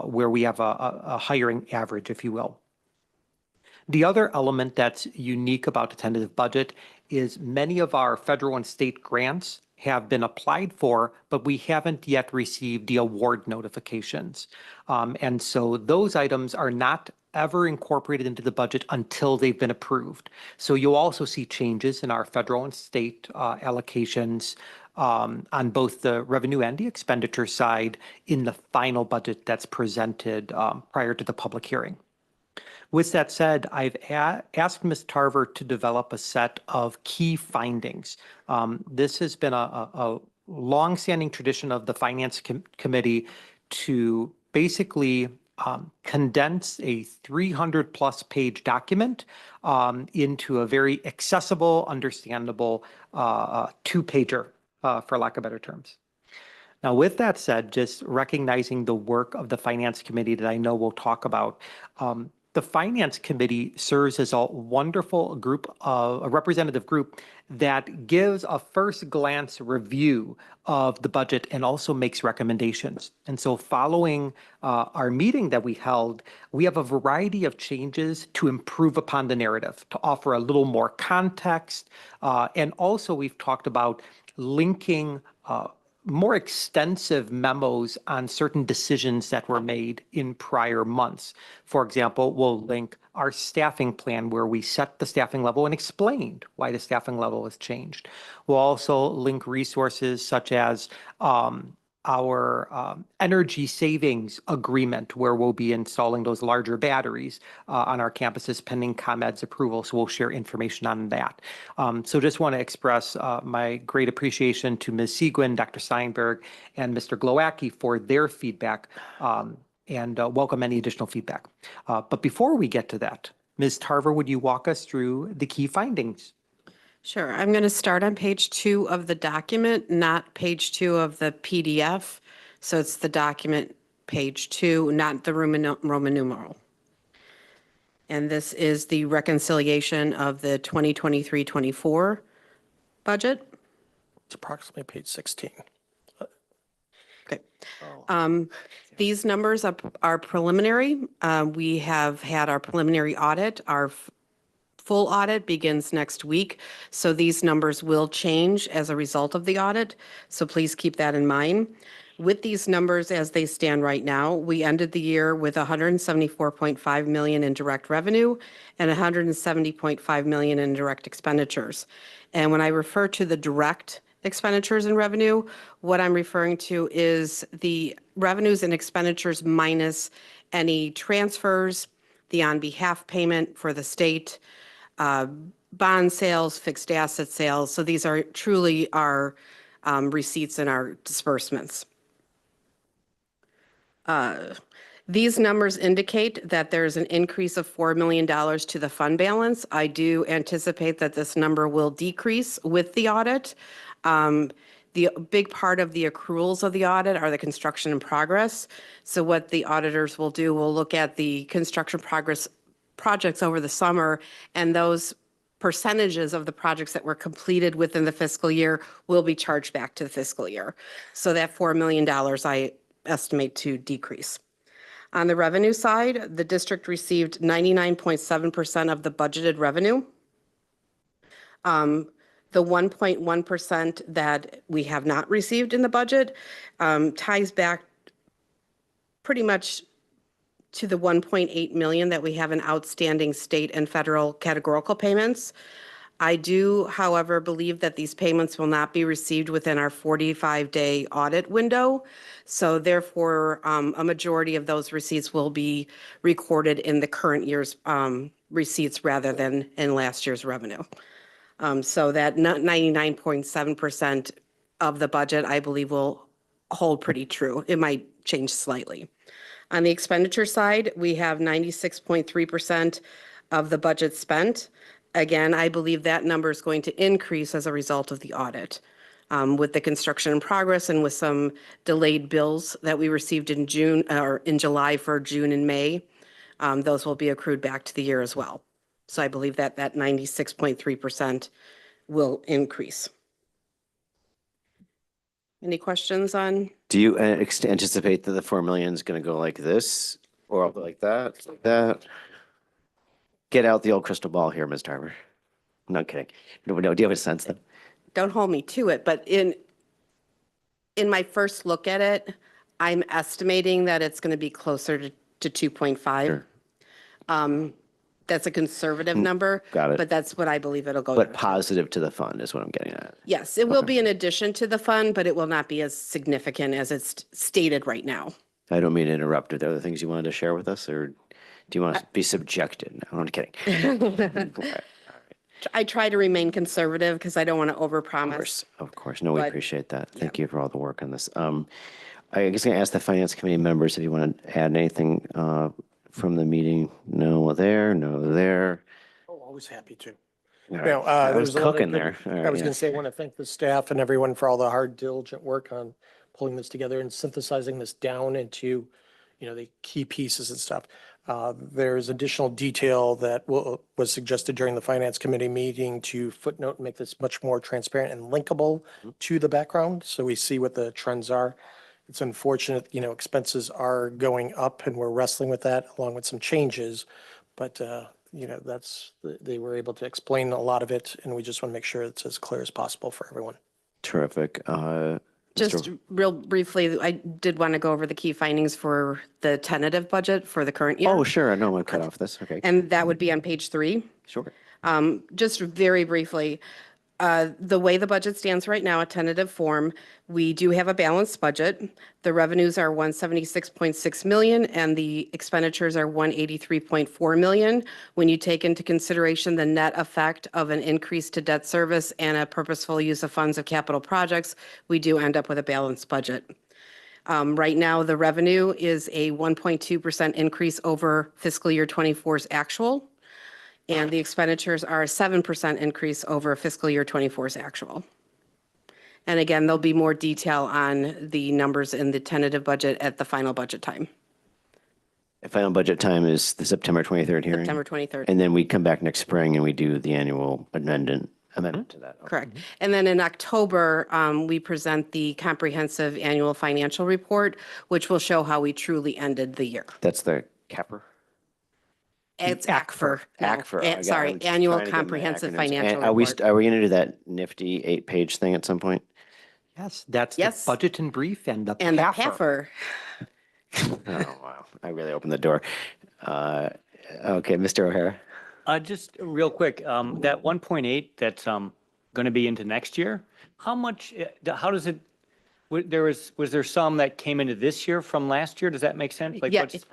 S1: where we have a hiring average, if you will. The other element that's unique about the tentative budget is many of our federal and state grants have been applied for, but we haven't yet received the award notifications. And so those items are not ever incorporated into the budget until they've been approved. So you'll also see changes in our federal and state allocations on both the revenue and the expenditure side in the final budget that's presented prior to the public hearing. With that said, I've asked Ms. Tarver to develop a set of key findings. This has been a longstanding tradition of the Finance Committee to basically condense a 300-plus page document into a very accessible, understandable two-pager, for lack of better terms. Now, with that said, just recognizing the work of the Finance Committee that I know we'll talk about, the Finance Committee serves as a wonderful group, a representative group that gives a first glance review of the budget and also makes recommendations. And so following our meeting that we held, we have a variety of changes to improve upon the narrative, to offer a little more context. And also we've talked about linking more extensive memos on certain decisions that were made in prior months. For example, we'll link our staffing plan where we set the staffing level and explained why the staffing level has changed. We'll also link resources such as our energy savings agreement, where we'll be installing those larger batteries on our campuses pending ComEd's approval. So we'll share information on that. So just want to express my great appreciation to Ms. Seguin, Dr. Steinberg, and Mr. Glowacki for their feedback and welcome any additional feedback. But before we get to that, Ms. Tarver, would you walk us through the key findings?
S13: Sure. I'm going to start on page 2 of the document, not page 2 of the PDF. So it's the document page 2, not the Roman numeral. And this is the reconciliation of the 2023-24 budget.
S12: It's approximately page 16.
S13: Okay. These numbers are preliminary. We have had our preliminary audit. Our full audit begins next week, so these numbers will change as a result of the audit, so please keep that in mind. With these numbers as they stand right now, we ended the year with 174.5 million in direct revenue and 170.5 million in direct expenditures. And when I refer to the direct expenditures and revenue, what I'm referring to is the revenues and expenditures minus any transfers, the on behalf payment for the state, bond sales, fixed asset sales. So these are truly our receipts and our disbursements. These numbers indicate that there's an increase of $4 million to the fund balance. I do anticipate that this number will decrease with the audit. The big part of the accruals of the audit are the construction in progress. So what the auditors will do, will look at the construction progress projects over the summer, and those percentages of the projects that were completed within the fiscal year will be charged back to the fiscal year. So that $4 million I estimate to decrease. On the revenue side, the district received 99.7% of the budgeted revenue. The 1.1% that we have not received in the budget ties back pretty much to the 1.8 million that we have in outstanding state and federal categorical payments. I do, however, believe that these payments will not be received within our 45-day audit window. So therefore, a majority of those receipts will be recorded in the current year's receipts rather than in last year's revenue. So that 99.7% of the budget, I believe, will hold pretty true. It might change slightly. On the expenditure side, we have 96.3% of the budget spent. Again, I believe that number is going to increase as a result of the audit. With the construction in progress and with some delayed bills that we received in June or in July for June and May, those will be accrued back to the year as well. So I believe that that 96.3% will increase. Any questions on?
S2: Do you anticipate that the 4 million is going to go like this or up like that, like that? Get out the old crystal ball here, Ms. Tarver. No kidding. No, do you have a sense though?
S13: Don't hold me to it, but in my first look at it, I'm estimating that it's going to be closer to 2.5.
S2: Sure.
S13: That's a conservative number.
S2: Got it.
S13: But that's what I believe it'll go.
S2: But positive to the fund is what I'm getting at.
S13: Yes, it will be in addition to the fund, but it will not be as significant as it's stated right now.
S2: I don't mean to interrupt. Are there other things you wanted to share with us, or do you want to be subjected? No, I'm kidding.
S13: I try to remain conservative because I don't want to overpromise.
S2: Of course. No, we
S13: But-
S2: appreciate that. Thank you for all the work on this. I guess I'm going to ask the finance committee members if you want to add anything from the meeting. No there, no there.
S12: Oh, always happy to.
S2: All right.
S12: No,
S2: I
S12: there
S2: was
S12: was a lot of
S2: cooking
S12: good-
S2: there. All
S12: I
S2: right,
S12: was
S2: yeah.
S12: going to say, I want to thank the staff and everyone for all the hard, diligent work on pulling this together and synthesizing this down into, the key pieces and stuff. There's additional detail that was suggested during the finance committee meeting to footnote and make this much more transparent and linkable to the background. So we see what the trends are. It's unfortunate, expenses are going up and we're wrestling with that along with some changes. But, they were able to explain a lot of it and we just want to make sure it's as clear as possible for everyone.
S2: Terrific.
S13: Just real briefly, I did want to go over the key findings for the tentative budget for the current year.
S2: Oh, sure. I know I'm going to cut off this. Okay.
S13: And that would be on page 3.
S2: Sure.
S13: Just very briefly, the way the budget stands right now, a tentative form, we do have a balanced budget. The revenues are 176.6 million and the expenditures are 183.4 million. When you take into consideration the net effect of an increase to debt service and a purposeful use of funds of capital projects, we do end up with a balanced budget. Right now, the revenue is a 1.2% increase over fiscal year 24's actual. And the expenditures are a 7% increase over fiscal year 24's actual. And again, there'll be more detail on the numbers in the tentative budget at the final budget time,
S2: The final budget time is the September 23rd hearing.
S13: September 23rd.
S2: And then we come back next spring and we do the annual amendment to that. Okay.
S13: Correct. And then in October, we present the comprehensive annual financial report, which will show how we truly ended the year.
S2: That's the capper.
S13: It's ACFR. No,
S2: ACFR. I got it.
S13: Sorry,
S2: I'm just
S13: Annual
S2: trying to get my
S13: Comprehensive
S2: acronyms.
S13: Financial
S2: And Are we,
S13: Report.
S2: are we going to do that nifty 8-page thing at some point?
S1: Yes, that's the
S13: Yes.
S1: budget in brief and the
S13: And the
S1: PAFR.
S13: PAFR.
S2: Oh, wow. I really opened the door. Okay, Mr. O'Hara.
S11: Just real quick, that 1.8 that's going to be into next year, how much, how does it, was there some that came into this year from last year? Does that make sense? Like
S13: Yeah,
S11: what's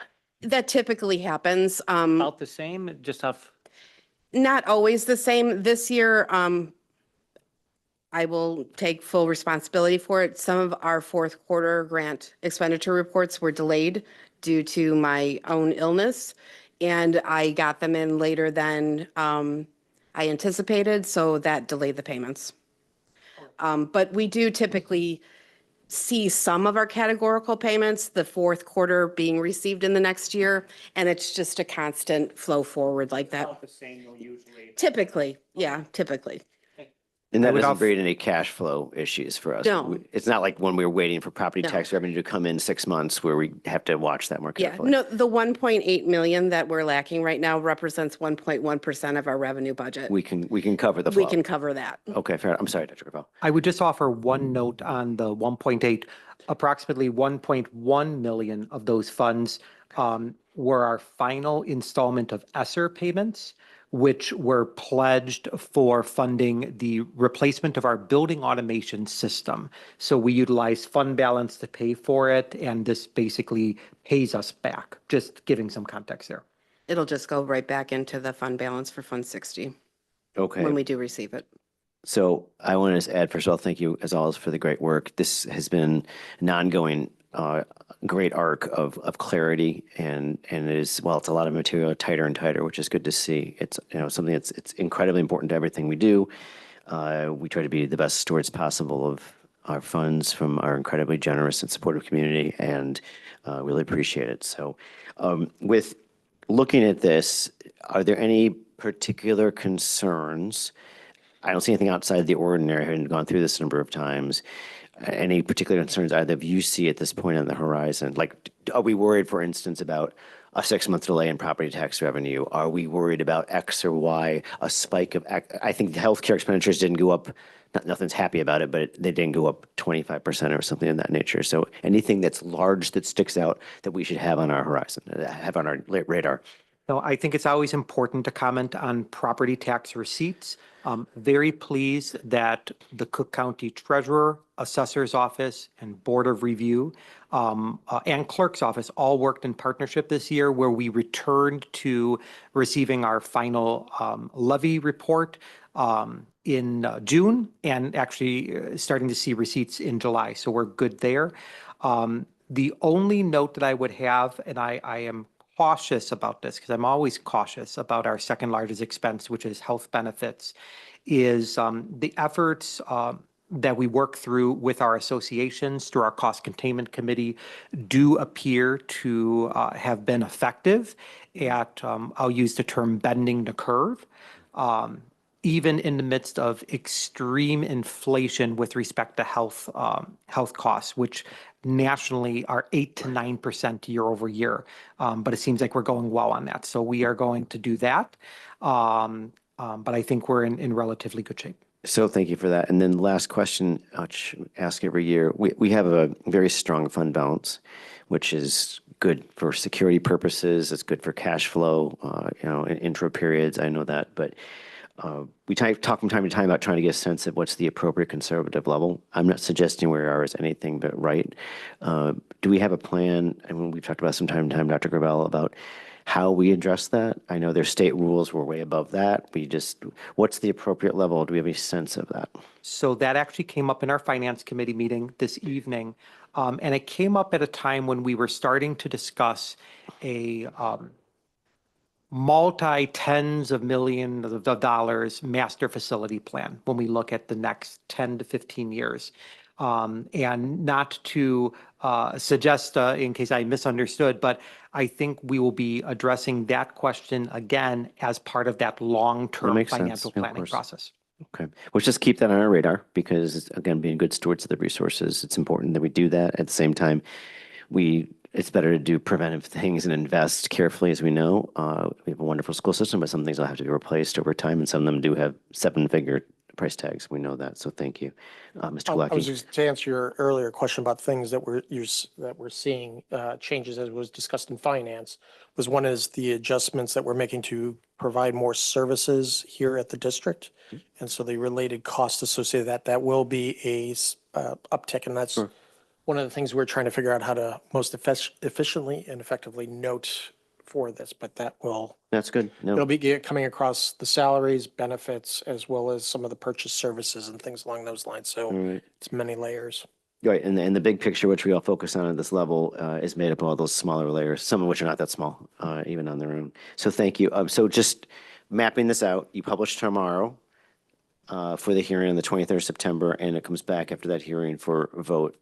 S13: that typically happens.
S11: about the same, just off?
S13: Not always the same. This year, I will take full responsibility for it. Some of our fourth quarter grant expenditure reports were delayed due to my own illness. And I got them in later than I anticipated, so that delayed the payments. But we do typically see some of our categorical payments, the fourth quarter being received in the next year, and it's just a constant flow forward like that.
S11: About the same usually.
S13: Typically, yeah, typically.
S2: And
S1: I
S2: that
S1: would
S2: doesn't
S1: off-
S2: create any cash flow issues for us.
S13: No.
S2: It's not like when we're waiting for property
S13: No.
S2: tax revenue to come in 6 months where we have to watch that more
S13: Yeah,
S2: carefully.
S13: no, the 1.8 million that we're lacking right now represents 1.1% of our revenue budget.
S2: We can cover the
S13: We
S2: flow.
S13: can cover that.
S2: Okay, fair. I'm sorry, Dr. Gravel.
S1: I would just offer one note on the 1.8. Approximately 1.1 million of those funds were our final installment of ESSER payments, which were pledged for funding the replacement of our building automation system. So we utilize fund balance to pay for it, and this basically pays us back. Just giving some context there.
S13: It'll just go right back into the fund balance for Fund 60
S2: Okay.
S13: when we do receive it.
S2: So I want to add, first of all, thank you as always for the great work. This has been an ongoing great arc of clarity and it is, well, it's a lot of material tighter and tighter, which is good to see. It's, something it's incredibly important to everything we do. We try to be the best stewards possible of our funds from our incredibly generous and supportive community and really appreciate it. So with looking at this, are there any particular concerns? I don't see anything outside the ordinary, having gone through this a number of times. Any particular concerns either of you see at this point on the horizon? Like, are we worried, for instance, about a 6-month delay in property tax revenue? Are we worried about X or Y, a spike of X? I think the healthcare expenditures didn't go up. Nothing's happy about it, but they didn't go up 25% or something of that nature. So anything that's large that sticks out that we should have on our horizon, have on our radar?
S1: No, I think it's always important to comment on property tax receipts. Very pleased that the Cook County Treasurer, Assessor's Office, and Board of Review and Clerk's Office all worked in partnership this year, where we returned to receiving our final levy report in June and actually starting to see receipts in July. So we're good there. The only note that I would have, and I am cautious about this because I'm always cautious about our second largest expense, which is health benefits, is the efforts that we work through with our associations through our cost containment committee do appear to have been effective at, I'll use the term bending the curve. Even in the midst of extreme inflation with respect to health costs, which nationally are 8 to 9% year over year. But it seems like we're going well on that. So we are going to do that. But I think we're in relatively good shape.
S2: So thank you for that. And then last question, I'll ask every year. We have a very strong fund balance, which is good for security purposes. It's good for cash flow, in intro periods. I know that, but we talk from time to time about trying to get a sense of what's the appropriate conservative level. I'm not suggesting where we are is anything but right. Do we have a plan? I mean, we've talked about some time to time, Dr. Gravel, about how we address that. I know there's state rules, we're way above that. What's the appropriate level? Do we have any sense of that?
S1: So that actually came up in our finance committee meeting this evening. And it came up at a time when we were starting to discuss a multi-tens of millions of dollars master facility plan when we look at the next 10 to 15 years. And not to suggest, in case I misunderstood, but I think we will be addressing that question again as part of that long-term financial planning process.
S2: Okay. We'll just keep that on our radar because, again, being good stewards of the resources, it's important that we do that. At the same time, it's better to do preventive things and invest carefully, as we know. We have a wonderful school system, but some things will have to be replaced over time, and some of them do have 7-figure price tags. We know that, so thank you. Mr.
S12: I was
S2: Gulacki.
S12: just to answer your earlier question about things that we're seeing changes as was discussed in finance. One is the adjustments that we're making to provide more services here at the district, and so the related costs associated with that will be a uptick, and that's one of the things we're trying to figure out how to most efficiently and effectively note for this, but
S2: That's good.
S12: it'll be coming across the salaries, benefits, as well as some of the purchase services and things along those lines. So
S2: Right.
S12: it's many layers.
S2: Right, and the big picture, which we all focus on at this level, is made up of all those smaller layers, some of which are not that small, even on their own. So thank you. So just mapping this out, you publish tomorrow for the hearing on the 23rd of September, and it comes back after that hearing for a vote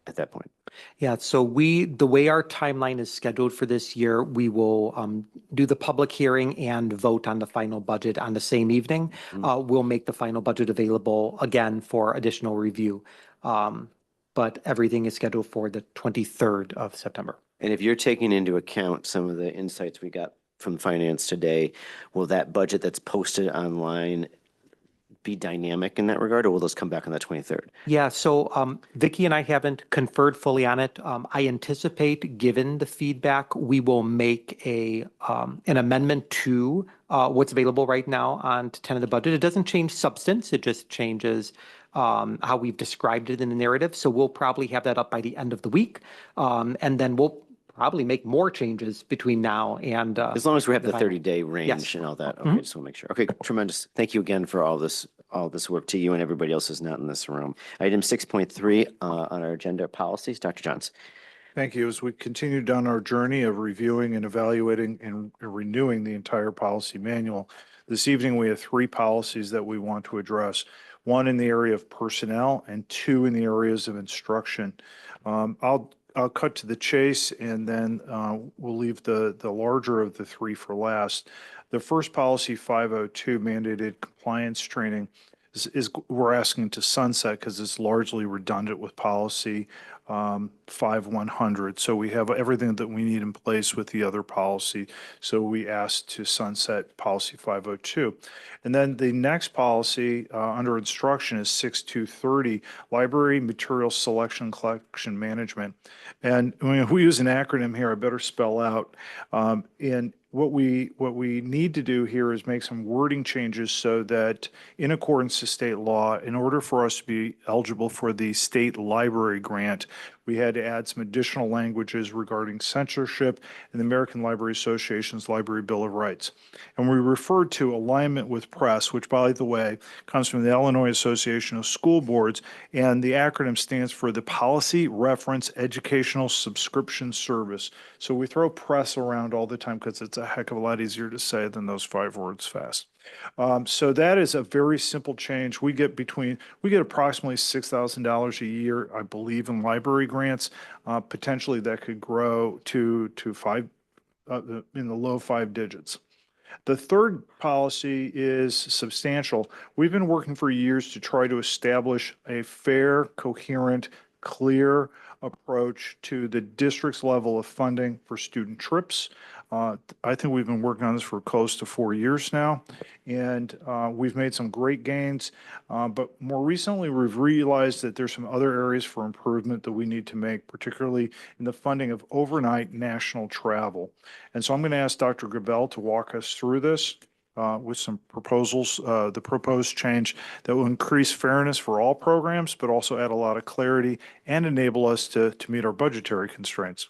S2: at that point.
S1: Yeah, so the way our timeline is scheduled for this year, we will do the public hearing and vote on the final budget on the same evening. We'll make the final budget available again for additional review. But everything is scheduled for the 23rd of September.
S2: And if you're taking into account some of the insights we got from finance today, will that budget that's posted online be dynamic in that regard, or will those come back on the 23rd?
S1: Yeah, so Vicki and I haven't conferred fully on it. I anticipate, given the feedback, we will make an amendment to what's available right now on tentative budget. It doesn't change substance, it just changes how we've described it in the narrative. So we'll probably have that up by the end of the week. And then we'll probably make more changes between now and
S2: as long as we have the
S1: final.
S2: 30-day range
S1: Yes.
S2: and all that. Okay, just want to make sure. Okay, tremendous. Thank you again for all this work to you and everybody else who's not in this room. Item 6.3 on our agenda, policies. Dr. Johns.
S6: Thank you. As we continue down our journey of reviewing and evaluating and renewing the entire policy manual, this evening we have 3 policies that we want to address. 1 in the area of personnel and 2 in the areas of instruction. I'll cut to the chase and then we'll leave the larger of the 3 for last. The first policy, 502, mandated compliance training, is we're asking to sunset because it's largely redundant with policy 5100. So we have everything that we need in place with the other policy. So we asked to sunset policy 502. And then the next policy under instruction is 6230, library material selection collection management. And when we use an acronym here, I better spell out. And what we need to do here is make some wording changes so that in accordance to state law, in order for us to be eligible for the state library grant, we had to add some additional languages regarding censorship and the American Library Association's Library Bill of Rights. And we referred to alignment with press, which, by the way, comes from the Illinois Association of School Boards, and the acronym stands for the Policy Reference Educational Subscription Service. So we throw press around all the time because it's a heck of a lot easier to say than those 5 words fast. So that is a very simple change. We get approximately $6,000 a year, I believe, in library grants. Potentially that could grow to 5 in the low 5 digits. The third policy is substantial. We've been working for years to try to establish a fair, coherent, clear approach to the district's level of funding for student trips. I think we've been working on this for close to 4 years now, and we've made some great gains. But more recently, we've realized that there's some other areas for improvement that we need to make, particularly in the funding of overnight national travel. And so I'm going to ask Dr. Gravel to walk us through this with some proposals, the proposed change that will increase fairness for all programs, but also add a lot of clarity and enable us to meet our budgetary constraints.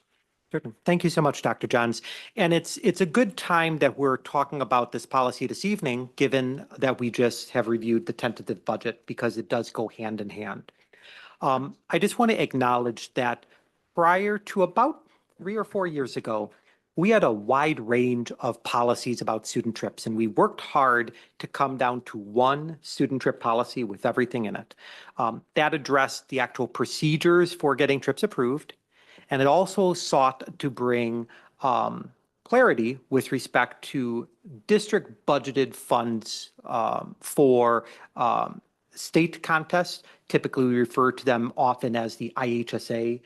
S1: Certainly. Thank you so much, Dr. Johns. And it's a good time that we're talking about this policy this evening, given that we just have reviewed the tentative budget, because it does go hand in hand. I just want to acknowledge that prior to about 3 or 4 years ago, we had a wide range of policies about student trips, and we worked hard to come down to one student trip policy with everything in it. That addressed the actual procedures for getting trips approved. And it also sought to bring clarity with respect to district budgeted funds for state contests. Typically, we refer to them often as the IHSA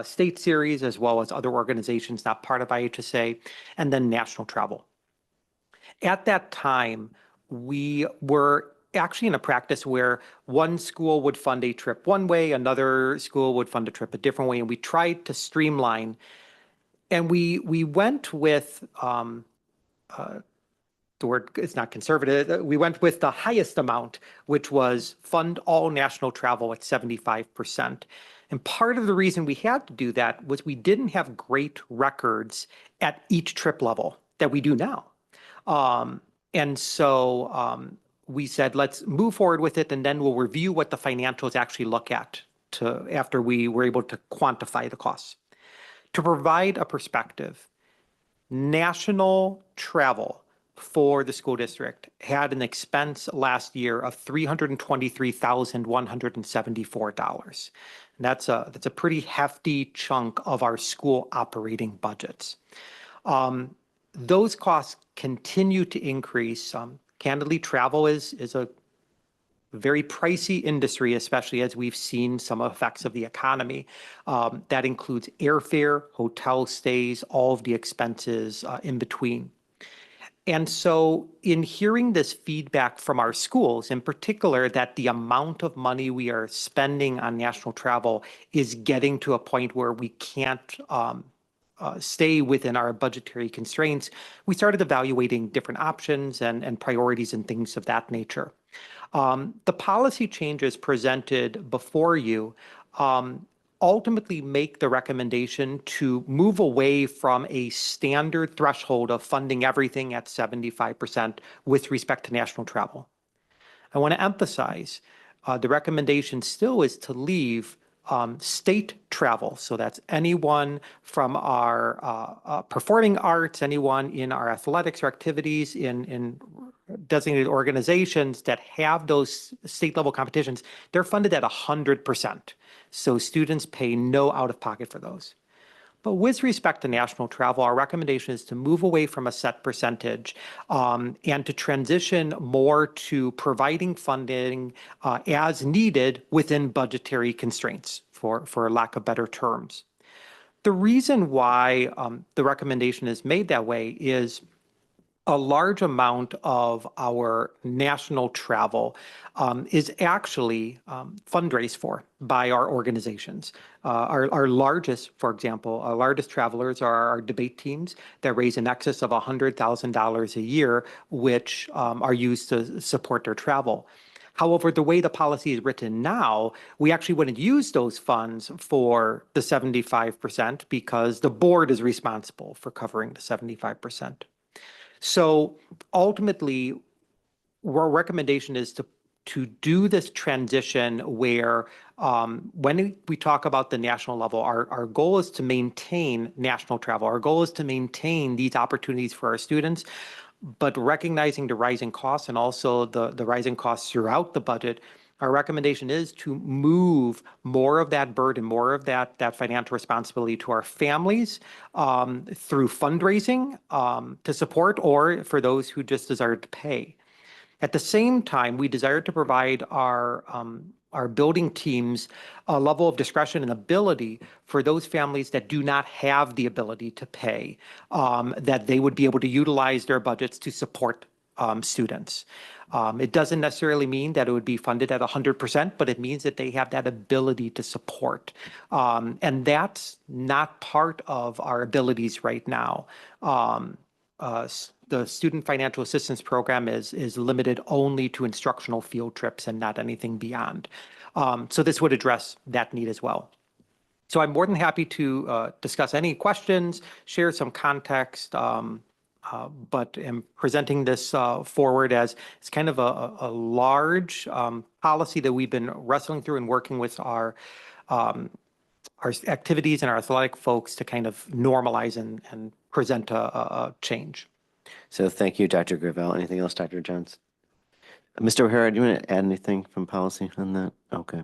S1: state series, as well as other organizations not part of IHSA, and then national travel. At that time, we were actually in a practice where one school would fund a trip one way, another school would fund a trip a different way, and we tried to streamline. And we went with, the word is not conservative, we went with the highest amount, which was fund all national travel at 75%. And part of the reason we had to do that was we didn't have great records at each trip level that we do now. And so we said, let's move forward with it, and then we'll review what the financials actually look at after we were able to quantify the costs. To provide a perspective, national travel for the school district had an expense last year of $323,174. And that's a pretty hefty chunk of our school operating budgets. Those costs continue to increase. Candidly, travel is a very pricey industry, especially as we've seen some effects of the economy. That includes airfare, hotel stays, all of the expenses in between. And so in hearing this feedback from our schools, in particular, that the amount of money we are spending on national travel is getting to a point where we can't stay within our budgetary constraints, we started evaluating different options and priorities and things of that nature. The policy changes presented before you ultimately make the recommendation to move away from a standard threshold of funding everything at 75% with respect to national travel. I want to emphasize the recommendation still is to leave state travel. So that's anyone from our performing arts, anyone in our athletics or activities in designated organizations that have those state level competitions, they're funded at 100%. So students pay no out-of-pocket for those. But with respect to national travel, our recommendation is to move away from a set percentage and to transition more to providing funding as needed within budgetary constraints, for lack of better terms. The reason why the recommendation is made that way is a large amount of our national travel is actually fundraised for by our organizations. Our largest, for example, our largest travelers are our debate teams that raise in excess of $100,000 a year, which are used to support their travel. However, the way the policy is written now, we actually wouldn't use those funds for the 75% because the board is responsible for covering the 75%. So ultimately, our recommendation is to do this transition where when we talk about the national level, our goal is to maintain national travel. Our goal is to maintain these opportunities for our students, but recognizing the rising costs and also the rising costs throughout the budget, our recommendation is to move more of that burden, more of that financial responsibility to our families through fundraising to support, or for those who just desire to pay. At the same time, we desire to provide our building teams a level of discretion and ability for those families that do not have the ability to pay, that they would be able to utilize their budgets to support students. It doesn't necessarily mean that it would be funded at 100%, but it means that they have that ability to support. And that's not part of our abilities right now. The Student Financial Assistance Program is limited only to instructional field trips and not anything beyond. So this would address that need as well. So I'm more than happy to discuss any questions, share some context, but am presenting this forward as it's kind of a large policy that we've been wrestling through and working with our activities and our athletic folks to kind of normalize and present a change.
S2: So thank you, Dr. Gravel. Anything else, Dr. Jones? Mr. O'Hara, do you want to add anything from policy on that? Okay.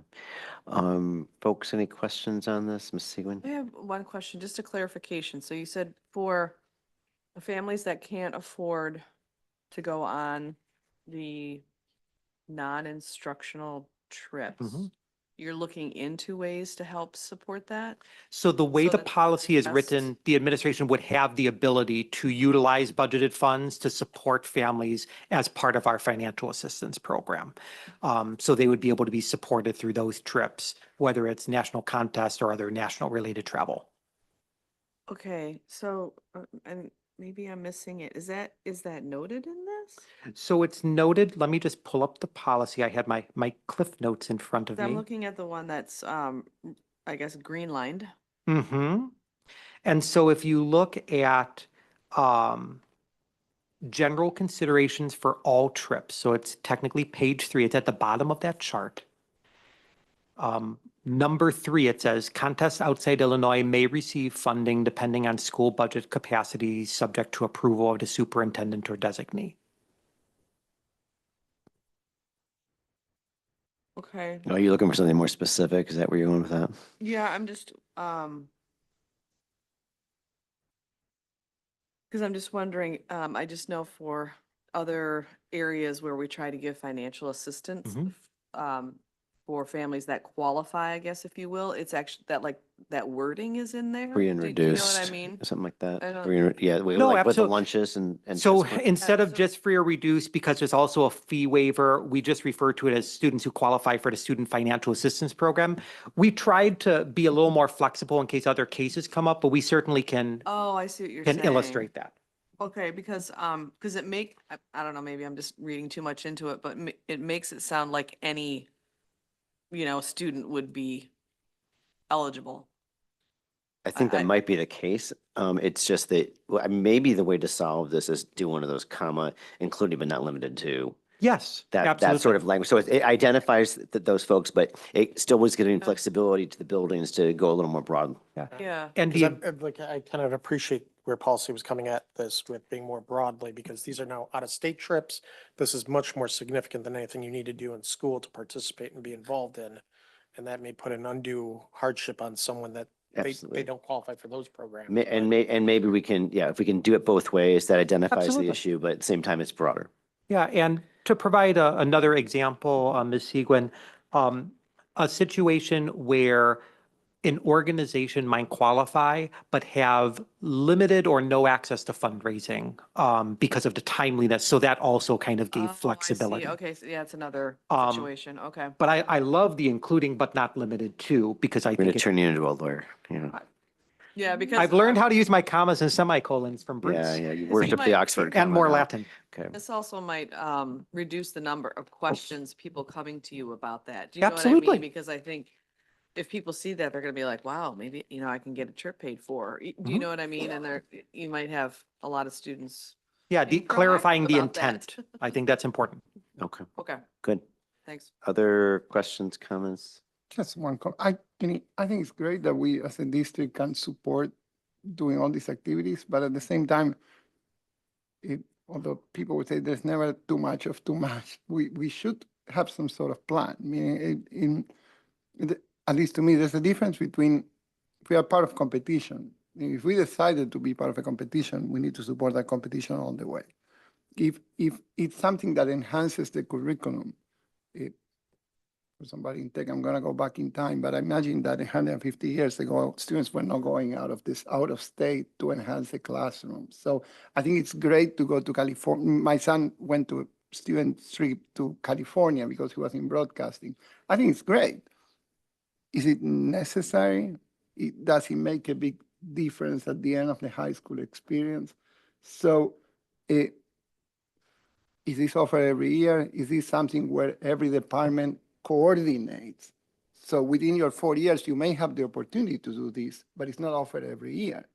S2: Folks, any questions on this? Ms. Seguin?
S8: I have one question, just a clarification. So you said for families that can't afford to go on the non-instructional trips, you're looking into ways to help support that?
S1: So the way
S8: So
S1: the
S8: that's
S1: policy is
S8: best-
S1: written, the administration would have the ability to utilize budgeted funds to support families as part of our financial assistance program. So they would be able to be supported through those trips, whether it's national contest or other national related travel.
S8: Okay, so, and maybe I'm missing it. Is that noted in this?
S1: So it's noted, let me just pull up the policy. I had my Cliff Notes in front of
S8: I'm
S1: me.
S8: looking at the one that's, I guess, green lined.
S1: And so if you look at general considerations for all trips, so it's technically page 3, it's at the bottom of that chart. Number 3, it says contests outside Illinois may receive funding depending on school budget capacity, subject to approval of the superintendent or designee.
S8: Okay.
S2: Are you looking for something more specific? Is that where you're going with that?
S8: Yeah, I'm just, because I'm just wondering, I just know for other areas where we try to give financial assistance, for families that qualify, I guess, if you will, it's actually that wording is in there.
S2: Free and
S8: Do you know
S2: reduced.
S8: what I mean?
S2: Something like that.
S8: I don't-
S2: Free and yeah,
S1: No,
S2: like with the
S1: absolutely.
S2: lunches and.
S1: So
S2: transport.
S1: instead of
S8: so-
S1: just free or reduced, because there's also a fee waiver, we just refer to it as students who qualify for the Student Financial Assistance Program. We tried to be a little more flexible in case other cases come up, but we certainly can
S8: Oh, I see what you're saying.
S1: illustrate that.
S8: Okay, because I don't know, maybe I'm just reading too much into it, but it makes it sound like any, student would be eligible.
S2: I think
S8: I-
S2: that might be the case. It's just that maybe the way to solve this is do one of those comma, including but not limited to.
S1: Yes,
S2: that sort
S1: absolutely.
S2: of language. So it identifies those folks, but it still was giving flexibility to the buildings to go a little more broad.
S8: Yeah.
S1: And
S12: Because
S1: the,
S12: like, I kind of appreciate where policy was coming at this with being more broadly, because these are now out-of-state trips. This is much more significant than anything you need to do in school to participate and be involved in. And that may put an undue hardship on someone that they
S2: Absolutely.
S12: don't qualify for those programs.
S2: And maybe we can, yeah, if we can do it both ways, that identifies the
S1: Absolutely.
S2: issue, but at the same time, it's broader.
S1: yeah, and to provide another example, Ms. Seguin, a situation where an organization might qualify but have limited or no access to fundraising because of the timeliness. So that also kind of
S8: Oh, I
S1: gave
S8: see.
S1: flexibility.
S8: Okay, so yeah, it's another
S1: Um,
S8: situation. Okay.
S1: But I love the including but not limited to, because I
S2: We're going
S1: think
S2: to turn you into a lawyer, you know.
S8: Yeah, because.
S1: I've learned how to use my commas and semicolons from Bruce.
S2: Yeah, yeah, you
S8: This
S2: worship the
S8: might-
S2: Oxford
S1: And
S2: comma
S1: more
S2: now.
S1: Latin.
S2: Okay.
S8: This also might reduce the number of questions people coming to you about that. Do you know what I
S1: Absolutely.
S8: mean? Because I think if people see that, they're gonna be like, wow, maybe, I can get a trip paid for. Do you
S1: Mhm.
S8: know what I mean? And you might have a lot of students.
S1: Yeah,
S8: being proactive
S1: clarifying the
S8: about that.
S1: intent. I think that's important.
S2: Okay,
S8: Okay,
S2: good.
S8: thanks.
S2: Other questions, comments?
S10: Just one comment. I think it's great that we as a district can support doing all these activities, but at the same time, although people would say there's never too much of too much, we should have some sort of plan. Meaning, at least to me, there's a difference between if we are part of competition. If we decided to be part of a competition, we need to support that competition all the way. If it's something that enhances the curriculum, for somebody in tech, I'm going to go back in time, but I imagine that 150 years ago, students were not going out of state to enhance the classroom. So I think it's great to go to California. My son went to a student trip to California because he was in broadcasting. I think it's great. Is it necessary? Does it make a big difference at the end of the high school experience? So is this offered every year? Is this something where every department coordinates? So within your 4 years, you may have the opportunity to do this, but it's not offered every year.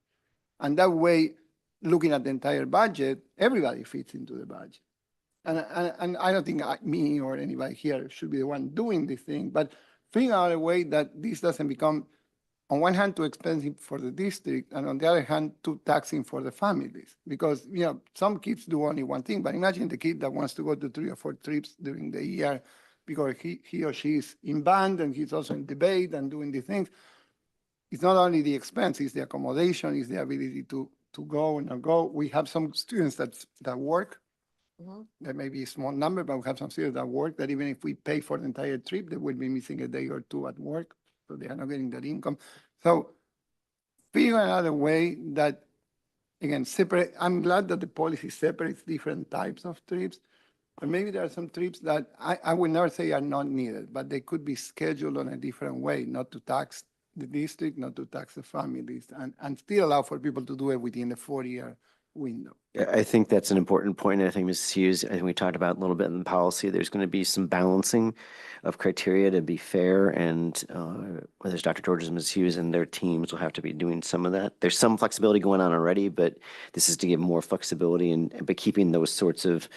S10: And that way, looking at the entire budget, everybody fits into the budget. And I don't think me or anybody here should be the one doing this thing, but figure out a way that this doesn't become, on one hand, too expensive for the district, and on the other hand, too taxing for the families. Because, some kids do only one thing, but imagine the kid that wants to go to 3 or 4 trips during the year because he or she is in band and he's also in debate and doing these things. It's not only the expense, it's the accommodation, it's the ability to go and not go. We have some students that work.
S8: Mhm.
S10: There may be a small number, but we have some students that work that even if we pay for the entire trip, they will be missing a day or 2 at work. So they are not getting that income. So figure out a way that, again, separate. I'm glad that the policy separates different types of trips. But maybe there are some trips that I would never say are not needed, but they could be scheduled on a different way, not to tax the district, not to tax the families, and still allow for people to do it within a 4-year window.
S2: Yeah, I think that's an important point. I think Mrs. Hughes, I think we talked about a little bit in policy. There's going to be some balancing of criteria to be fair, and whether it's Dr. Georges and Mrs. Hughes and their teams will have to be doing some of that. There's some flexibility going on already, but this is to give more flexibility but keeping those sorts of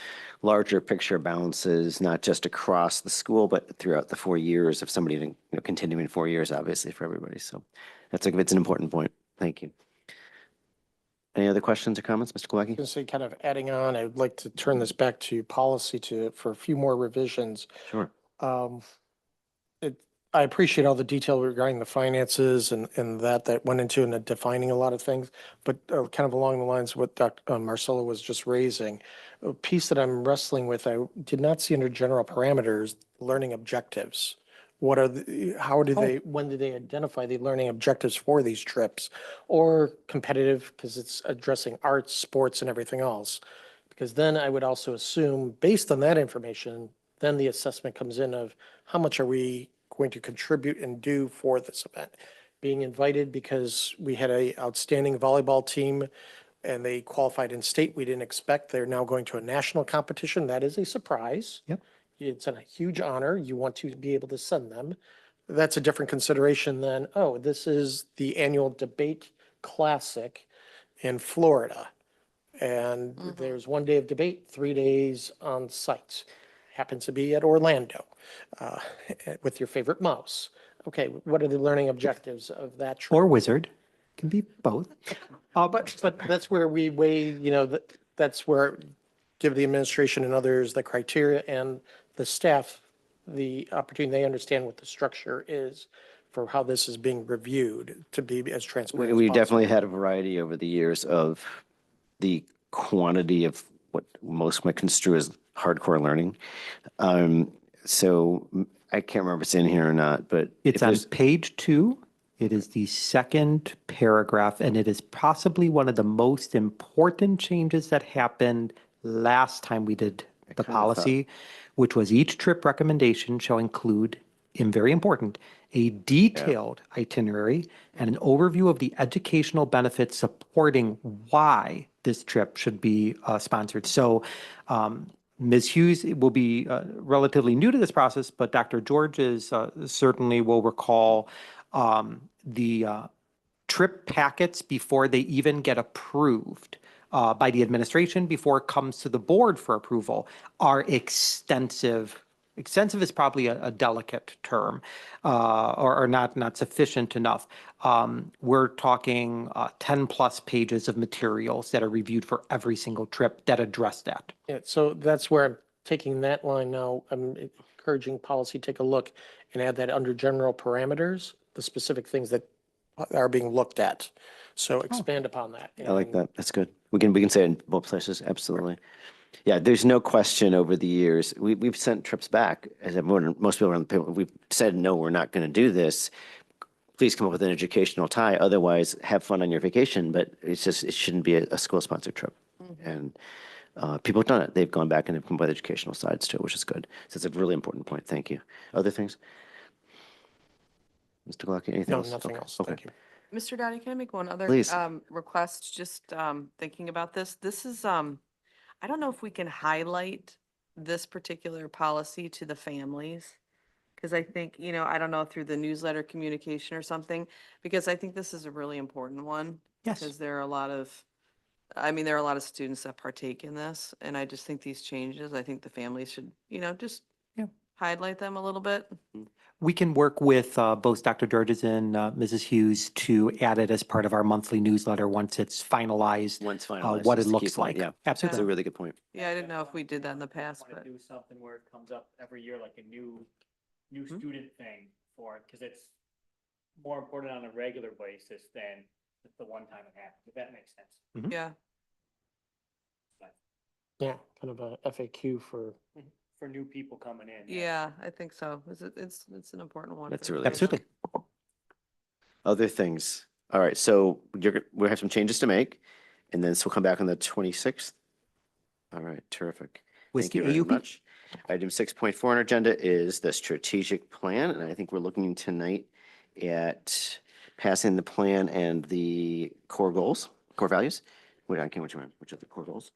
S2: larger picture balances, not just across the school, but throughout the 4 years of somebody continuing 4 years, obviously, for everybody. So it's an important point. Thank you. Any other questions or comments, Mr.
S12: I was
S2: Kulaki?
S12: going to say, kind of adding on, I would like to turn this back to policy for a few more revisions.
S2: Sure.
S12: I appreciate all the detail regarding the finances and that went into and defining a lot of things, but kind of along the lines of what Dr. Marcelo was just raising, a piece that I'm wrestling with, I did not see under general parameters, learning objectives. When do they identify the learning objectives for these trips, or competitive, because it's addressing arts, sports, and everything else? Because then I would also assume, based on that information, then the assessment comes in of how much are we going to contribute and do for this event. Being invited because we had an outstanding volleyball team and they qualified in state. We didn't expect. They're now going to a national competition. That is a surprise.
S1: Yep.
S12: It's a huge honor. You want to be able to send them. That's a different consideration than, oh, this is the annual debate classic in Florida. And there's 1 day of debate, 3 days on site. happens to be at Orlando uh, with your favorite mouse. Okay, what are the learning objectives of that trip?
S1: Or wizard, can be both.
S12: But that's where we weigh, that's where give the administration and others the criteria and the staff the opportunity, they understand what the structure is for how this is being reviewed to be as transparent as
S2: We
S12: possible.
S2: definitely had a variety over the years of the quantity of what most might construe as hardcore learning. So I can't remember if it's in here or not, but
S1: It's
S2: if
S1: on
S2: there's-
S1: page 2. It is the second paragraph, and it is possibly one of the most important changes that happened last time we did the
S2: kinda thought-
S1: policy, which was each trip recommendation shall include, and very important, a detailed itinerary and an overview of the educational benefits supporting why this trip should be sponsored. So Ms. Hughes will be relatively new to this process, but Dr. Georges certainly will recall the trip packets before they even get approved by the administration, before it comes to the board for approval, are extensive. Extensive is probably a delicate term, or not sufficient enough. We're talking 10+ pages of materials that are reviewed for every single trip that address that.
S12: Yeah, so that's where I'm taking that line now. I'm encouraging policy, take a look and add that under general parameters, the specific things that are being looked at. So expand upon that.
S2: I like that. That's good. We can say it in both places. Absolutely. Yeah, there's no question over the years. We've sent trips back, as most people around the table, we've said, no, we're not going to do this. Please come up with an educational tie. Otherwise, have fun on your vacation. But it shouldn't be a school-sponsored trip. And people have done it. They've gone back and have come up with educational sides too, which is good. So it's a really important point. Thank you. Other things? Mr. Glocke, anything
S12: No,
S2: else?
S12: nothing
S2: Okay,
S12: else. Thank
S2: okay.
S12: you.
S8: Mr. Dowdy, can I make one other
S2: Please.
S8: request? Just thinking about this. This is, I don't know if we can highlight this particular policy to the families. Because I think, I don't know, through the newsletter communication or something, because I think this is a really important one.
S1: Yes.
S8: Because there are a lot of students that partake in this, and I just think these changes, I think the families should, just
S1: Yeah.
S8: highlight them a little bit.
S1: We can work with both Dr. Georges and Mrs. Hughes to add it as part of our monthly newsletter once it's finalized.
S2: Once finalized.
S1: What
S2: that's
S1: it
S2: the key
S1: looks
S2: point,
S1: like.
S2: Yeah, that's
S1: Absolutely.
S2: a really good point.
S8: Yeah, I didn't know if we did that in the past,
S11: Want
S8: but
S11: to do something where it comes up every year, like a new student thing for it, because it's more important on a regular basis than just the one time it happens, if that makes sense.
S8: yeah.
S12: Yeah, kind of a FAQ for.
S11: For new people coming in.
S8: Yeah, I think so. It's an important one.
S2: That's
S8: for
S2: a
S8: the
S2: really good
S8: families.
S1: Absolutely.
S2: Other things. All right, so we have some changes to make, and then so we'll come back on the 26th. All right, terrific.
S1: With
S2: Thank you
S1: the
S2: very
S1: AUP.
S2: much. Item 6.4 on our agenda is the strategic plan, and I think we're looking tonight at passing the plan and the core goals, core values. Wait, I can't, which are the core goals?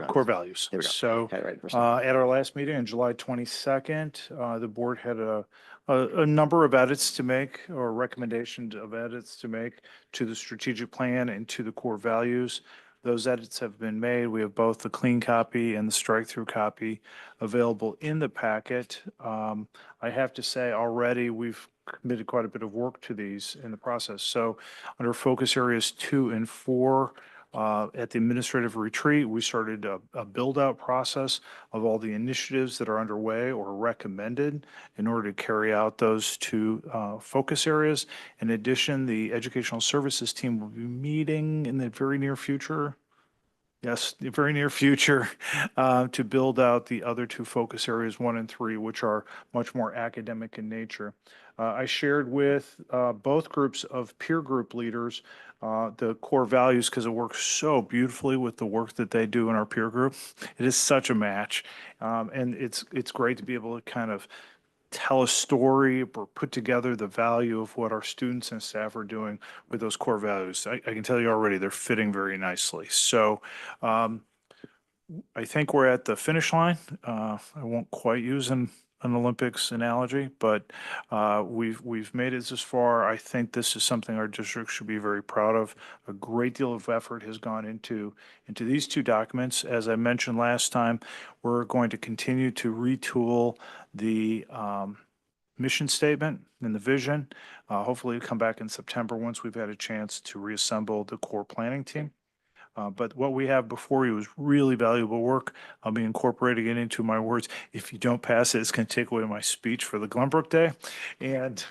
S6: Core values.
S2: There we go.
S6: So
S2: Had it right the first time.
S6: at our last meeting on July 22nd, the board had a number of edits to make, or recommendations of edits to make to the strategic plan and to the core values. Those edits have been made. We have both the clean copy and the strike-through copy available in the packet. I have to say already, we've committed quite a bit of work to these in the process. So under focus areas 2 and 4, at the administrative retreat, we started a build-out process of all the initiatives that are underway or recommended in order to carry out those 2 focus areas. In addition, the educational services team will be meeting in the very near future. Yes, the very near future, to build out the other 2 focus areas, 1 and 3, which are much more academic in nature. I shared with both groups of peer group leaders the core values because it works so beautifully with the work that they do in our peer group. It is such a match, and it's great to be able to kind of tell a story or put together the value of what our students and staff are doing with those core values. I can tell you already, they're fitting very nicely. So I think we're at the finish line. I won't quite use an an Olympics analogy, but we've made it this far. I think this is something our district should be very proud of. A great deal of effort has gone into these two documents. As I mentioned last time, we're going to continue to retool the mission statement and the vision. Hopefully come back in September once we've had a chance to reassemble the core planning team. But what we have before you is really valuable work. I'll be incorporating it into my words. If you don't pass it, it's going to take away my speech for the Glenbrook Day. And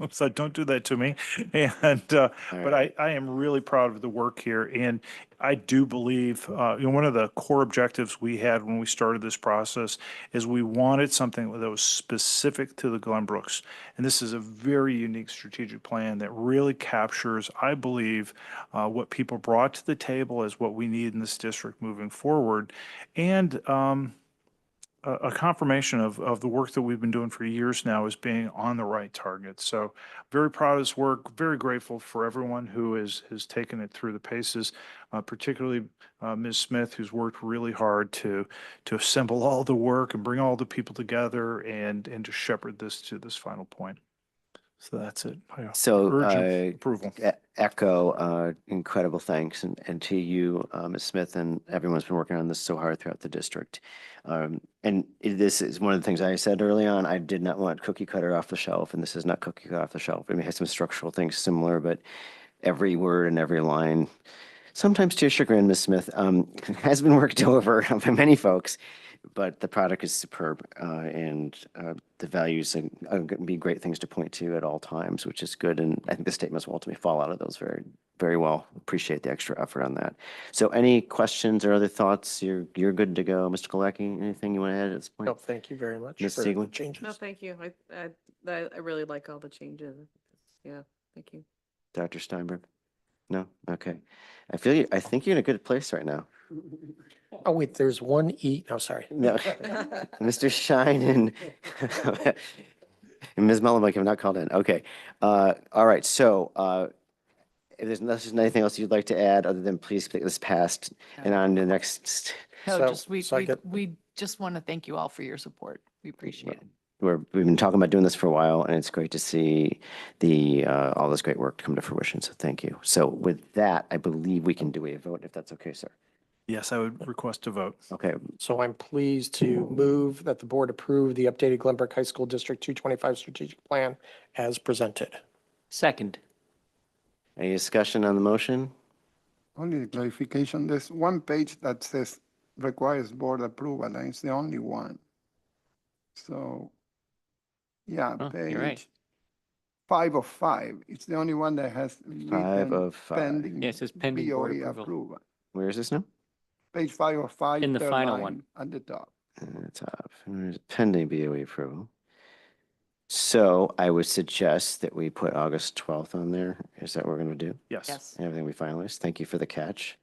S6: so don't do that to me. And but I am really proud of the work here. And I do believe, one of the core objectives we had when we started this process is we wanted something that was specific to the Glenbrooks. And this is a very unique strategic plan that really captures, I believe, what people brought to the table as what we need in this district moving forward. And a confirmation of the work that we've been doing for years now as being on the right target. So very proud of this work, very grateful for everyone who has taken it through the paces, particularly Ms. Smith, who's worked really hard to assemble all the work and bring all the people together and to shepherd this to this final point. So that's it.
S2: So
S6: Urgent approval.
S2: Echo incredible thanks and to you, Ms. Smith, and everyone's been working on this so hard throughout the district. This is one of the things I said early on. I did not want cookie cutter off the shelf, and this is not cookie cutter off the shelf. I mean, it has some structural things similar, but every word and every line, sometimes to your chagrin, Ms. Smith, has been worked over by many folks. But the product is superb, and the values are going to be great things to point to at all times, which is good. And I think the statements will ultimately fall out of those very, very well. Appreciate the extra effort on that. So any questions or other thoughts? You're good to go. Mr. Kolacki, anything you want to add at this point?
S12: No, thank you very much
S2: Ms.
S12: for the
S2: Siegel?
S12: changes.
S8: No, thank you. I really like all the changes. Yeah, thank you.
S2: Dr. Steinberg? No? Okay. I feel you. I think you're in a good place right now.
S12: Oh, wait, there's one E. Oh, sorry.
S2: No. Mr. Shine and Ms. Mullenweg have not called in. Okay. All right. So if there's anything else you'd like to add, other than please take this past and on to the next.
S3: No,
S12: So-
S3: just,
S12: so I get-
S3: we just want to thank you all for your support. We appreciate it.
S2: We've been talking about doing this for a while, and it's great to see all this great work come to fruition. So thank you. So with that, I believe we can do a vote if that's okay, sir.
S6: Yes, I would request a vote.
S2: Okay.
S12: So I'm pleased to move that the board approve the updated Glenbrook High School District 225 strategic plan as presented.
S11: Second.
S2: Any discussion on the motion?
S10: Only the clarification, there's one page that says requires board approval, and it's the only one. So, yeah,
S11: Oh, you're right.
S10: page 5 of 5, it's the only one that has
S2: 5
S10: written
S2: of 5.
S10: pending
S11: Yeah, it says pending board
S10: BOE
S11: approval.
S2: Where is this now?
S10: Page 5 of 5.
S11: In the
S10: third
S11: final
S10: line
S11: one.
S10: At the top.
S2: Top. Pending BOE approval. So I would suggest that we put August 12th on there. Is that what we're going to do?
S6: Yes.
S3: Yes.
S2: And everything we finalized. Thank you for the catch.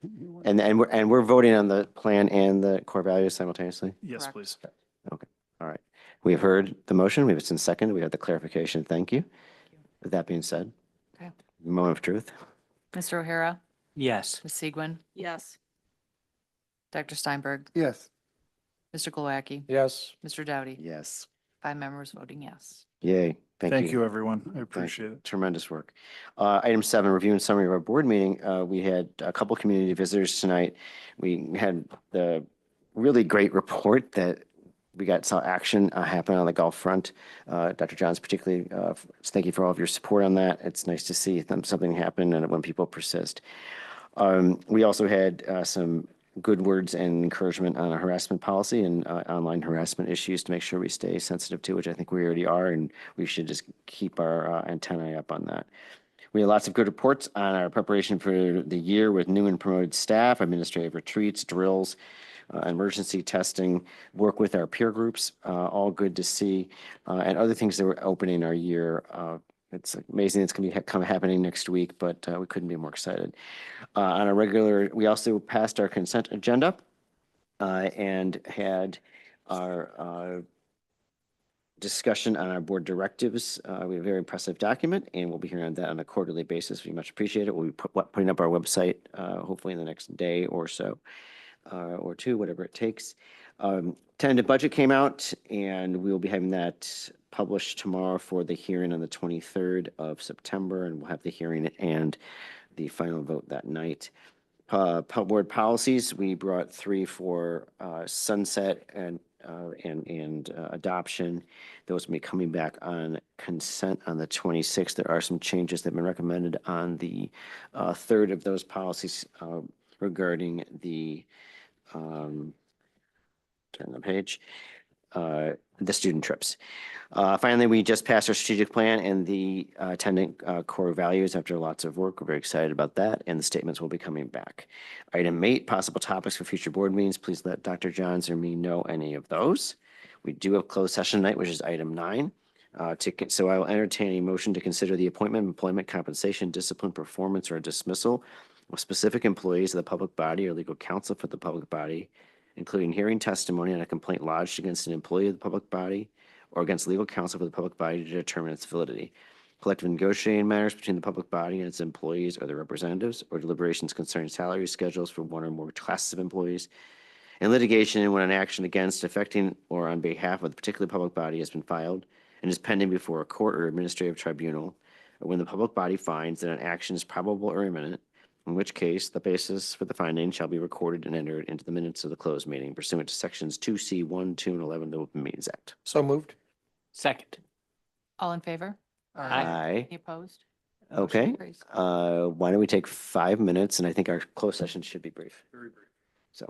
S2: And we're voting on the plan and the core values simultaneously.
S6: Yes,
S3: Correct.
S6: please.
S2: All right. We've heard the motion. We've been second. We have the clarification. Thank you. With that being said,
S3: Okay.
S2: moment of truth.
S3: Mr. O'Hara,
S11: Yes.
S3: Ms. Segwin,
S8: Yes.
S3: Dr. Steinberg,
S10: Yes,
S3: Mr. Glowacki,
S12: Yes.
S3: Mr. Dowdy,
S2: Yes.
S3: 5 members voting yes.
S2: Yay.
S6: Thank you, everyone. I appreciate it.
S2: Tremendous work. Item 7, review and summary of our board meeting. We had a couple community visitors tonight. We had the really great report that we saw action happen on the Gulf front. Dr. Johns particularly, thank you for all of your support on that. It's nice to see something happen and when people persist. We also had some good words and encouragement on a harassment policy and online harassment issues to make sure we stay sensitive to, which I think we already are, and we should just keep our antennae up on that. We had lots of good reports on our preparation for the year with new and promoted staff, administrative retreats, drills, emergency testing, work with our peer groups, all good to see, and other things that were opening our year. It's amazing it's going to be happening next week, but we couldn't be more excited. On a regular, we also passed our consent agenda and had our discussion on our board directives. We have a very impressive document, and we'll be hearing that on a quarterly basis. We much appreciate it. We'll be putting up our website hopefully in the next day or so. or two, whatever it takes. Tentative budget came out, and we will be having that published tomorrow for the hearing on the 23rd of September, and we'll have the hearing and the final vote that night. Board policies, we brought three for sunset and adoption. Those will be coming back on consent on the 26th. There are some changes that have been recommended on the third of those policies regarding the turn the page, the student trips. Finally, we just passed our strategic plan and the attendant core values after lots of work. We're very excited about that, and the statements will be coming back. Item 8, possible topics for future board meetings. Please let Dr. Johns or me know any of those. We do have closed session tonight, which is item 9. So I will entertain a motion to consider the appointment, employment, compensation, discipline, performance, or dismissal of specific employees of the public body or legal counsel for the public body, including hearing testimony on a complaint lodged against an employee of the public body or against legal counsel for the public body to determine its validity. Collective negotiating matters between the public body and its employees or their representatives, or deliberations concerning salary schedules for one or more classes of employees, and litigation when an action against, affecting, or on behalf of the particular public body has been filed and is pending before a court or administrative tribunal, or when the public body finds that an action is probable or imminent, in which case the basis for the finding shall be recorded and entered into the minutes of the closed meeting pursuant to sections 2C, 1, 2, and 11 of the Open Meetings Act.
S12: So moved.
S3: Second. All in favor?
S2: Aye.
S3: Any opposed?
S2: Okay.
S3: Motion carries.
S2: Why don't we take 5 minutes, and I think our closed session should be brief.
S4: Very brief.
S2: So.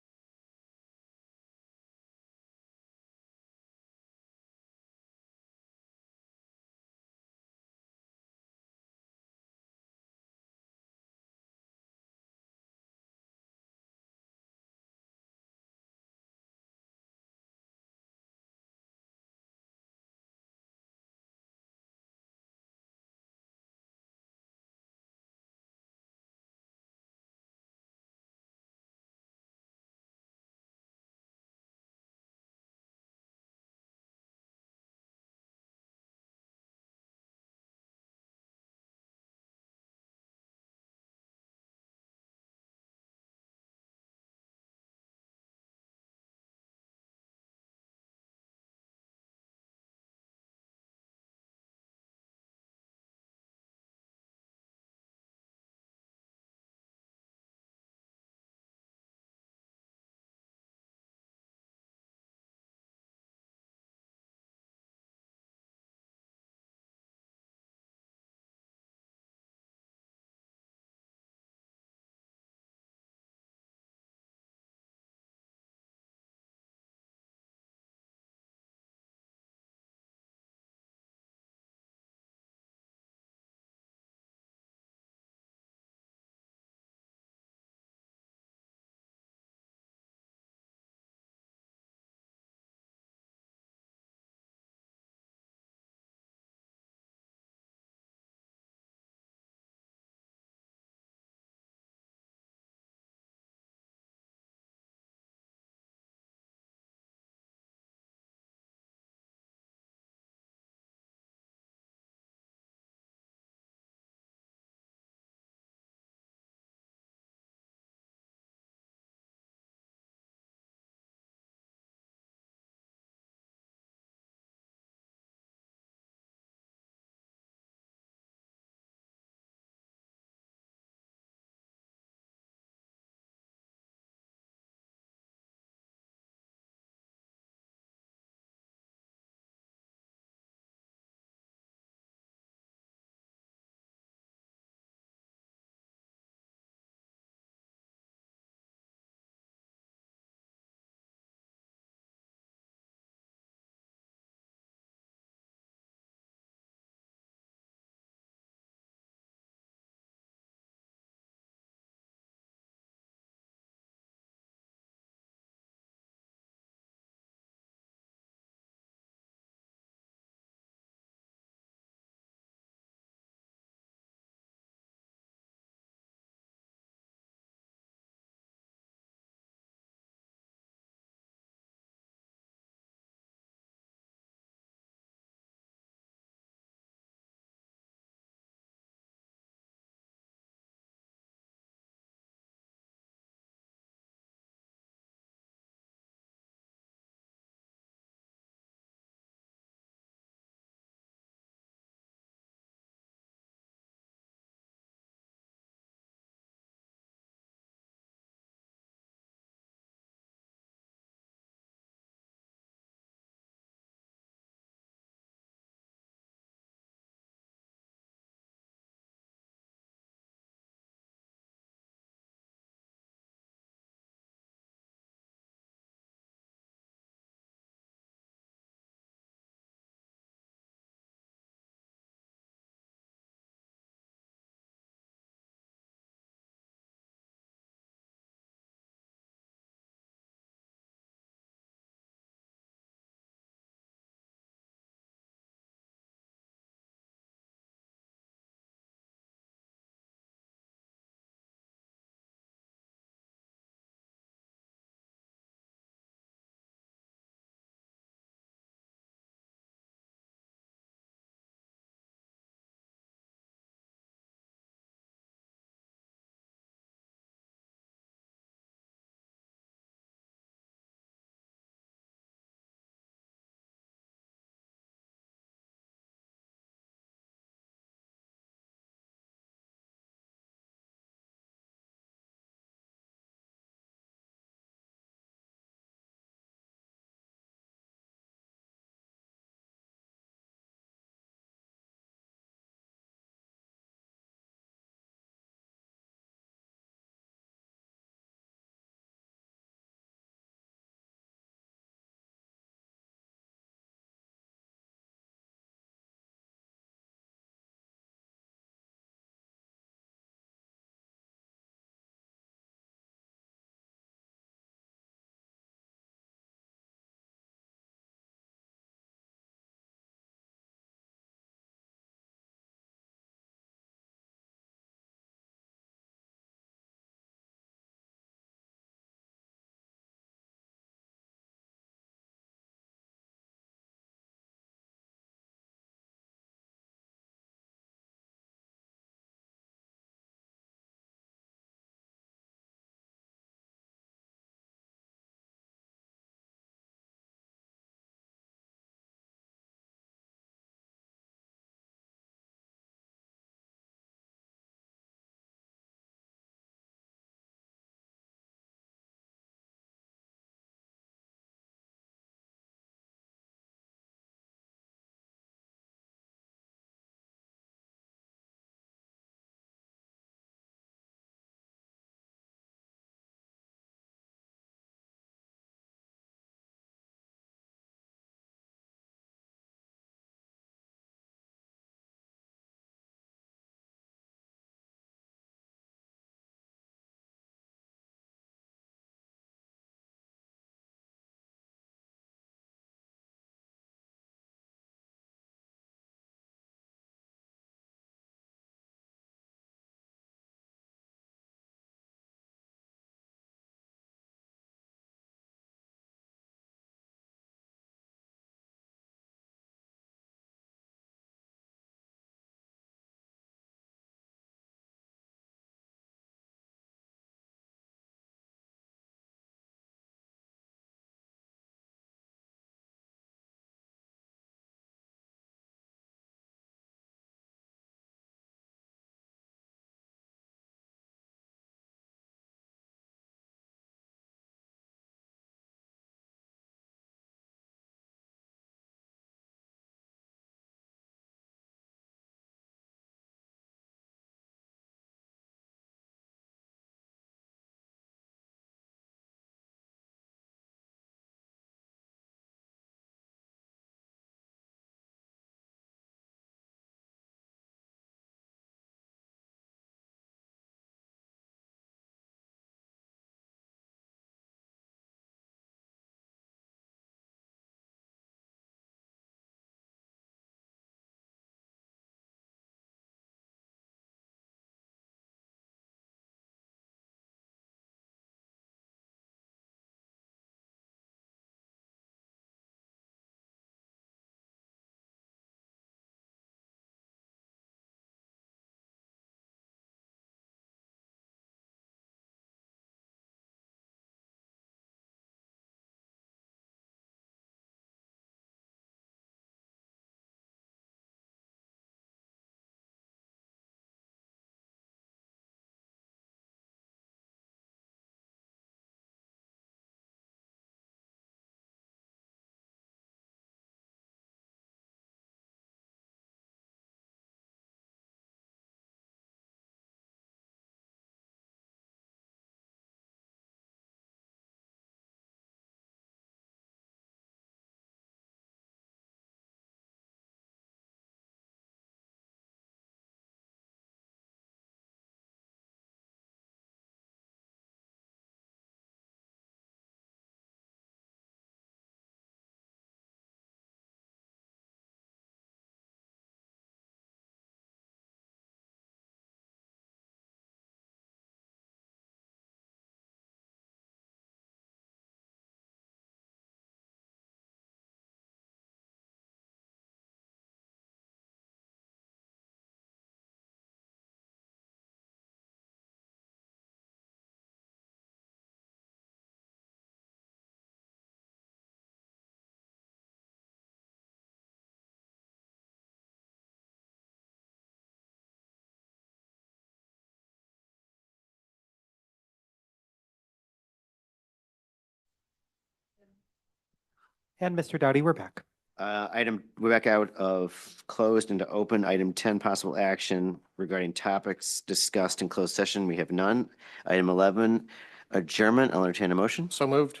S1: And Mr. Doughty, we're back.
S2: We're back out of closed into open. Item 10, possible action regarding topics discussed in closed session. We have none. Item 11, adjournment. I'll entertain a motion.
S12: So moved.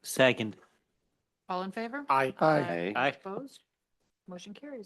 S11: Second.
S3: All in favor?
S12: Aye.
S10: Aye.
S2: Aye.
S3: Opposed? Motion carries.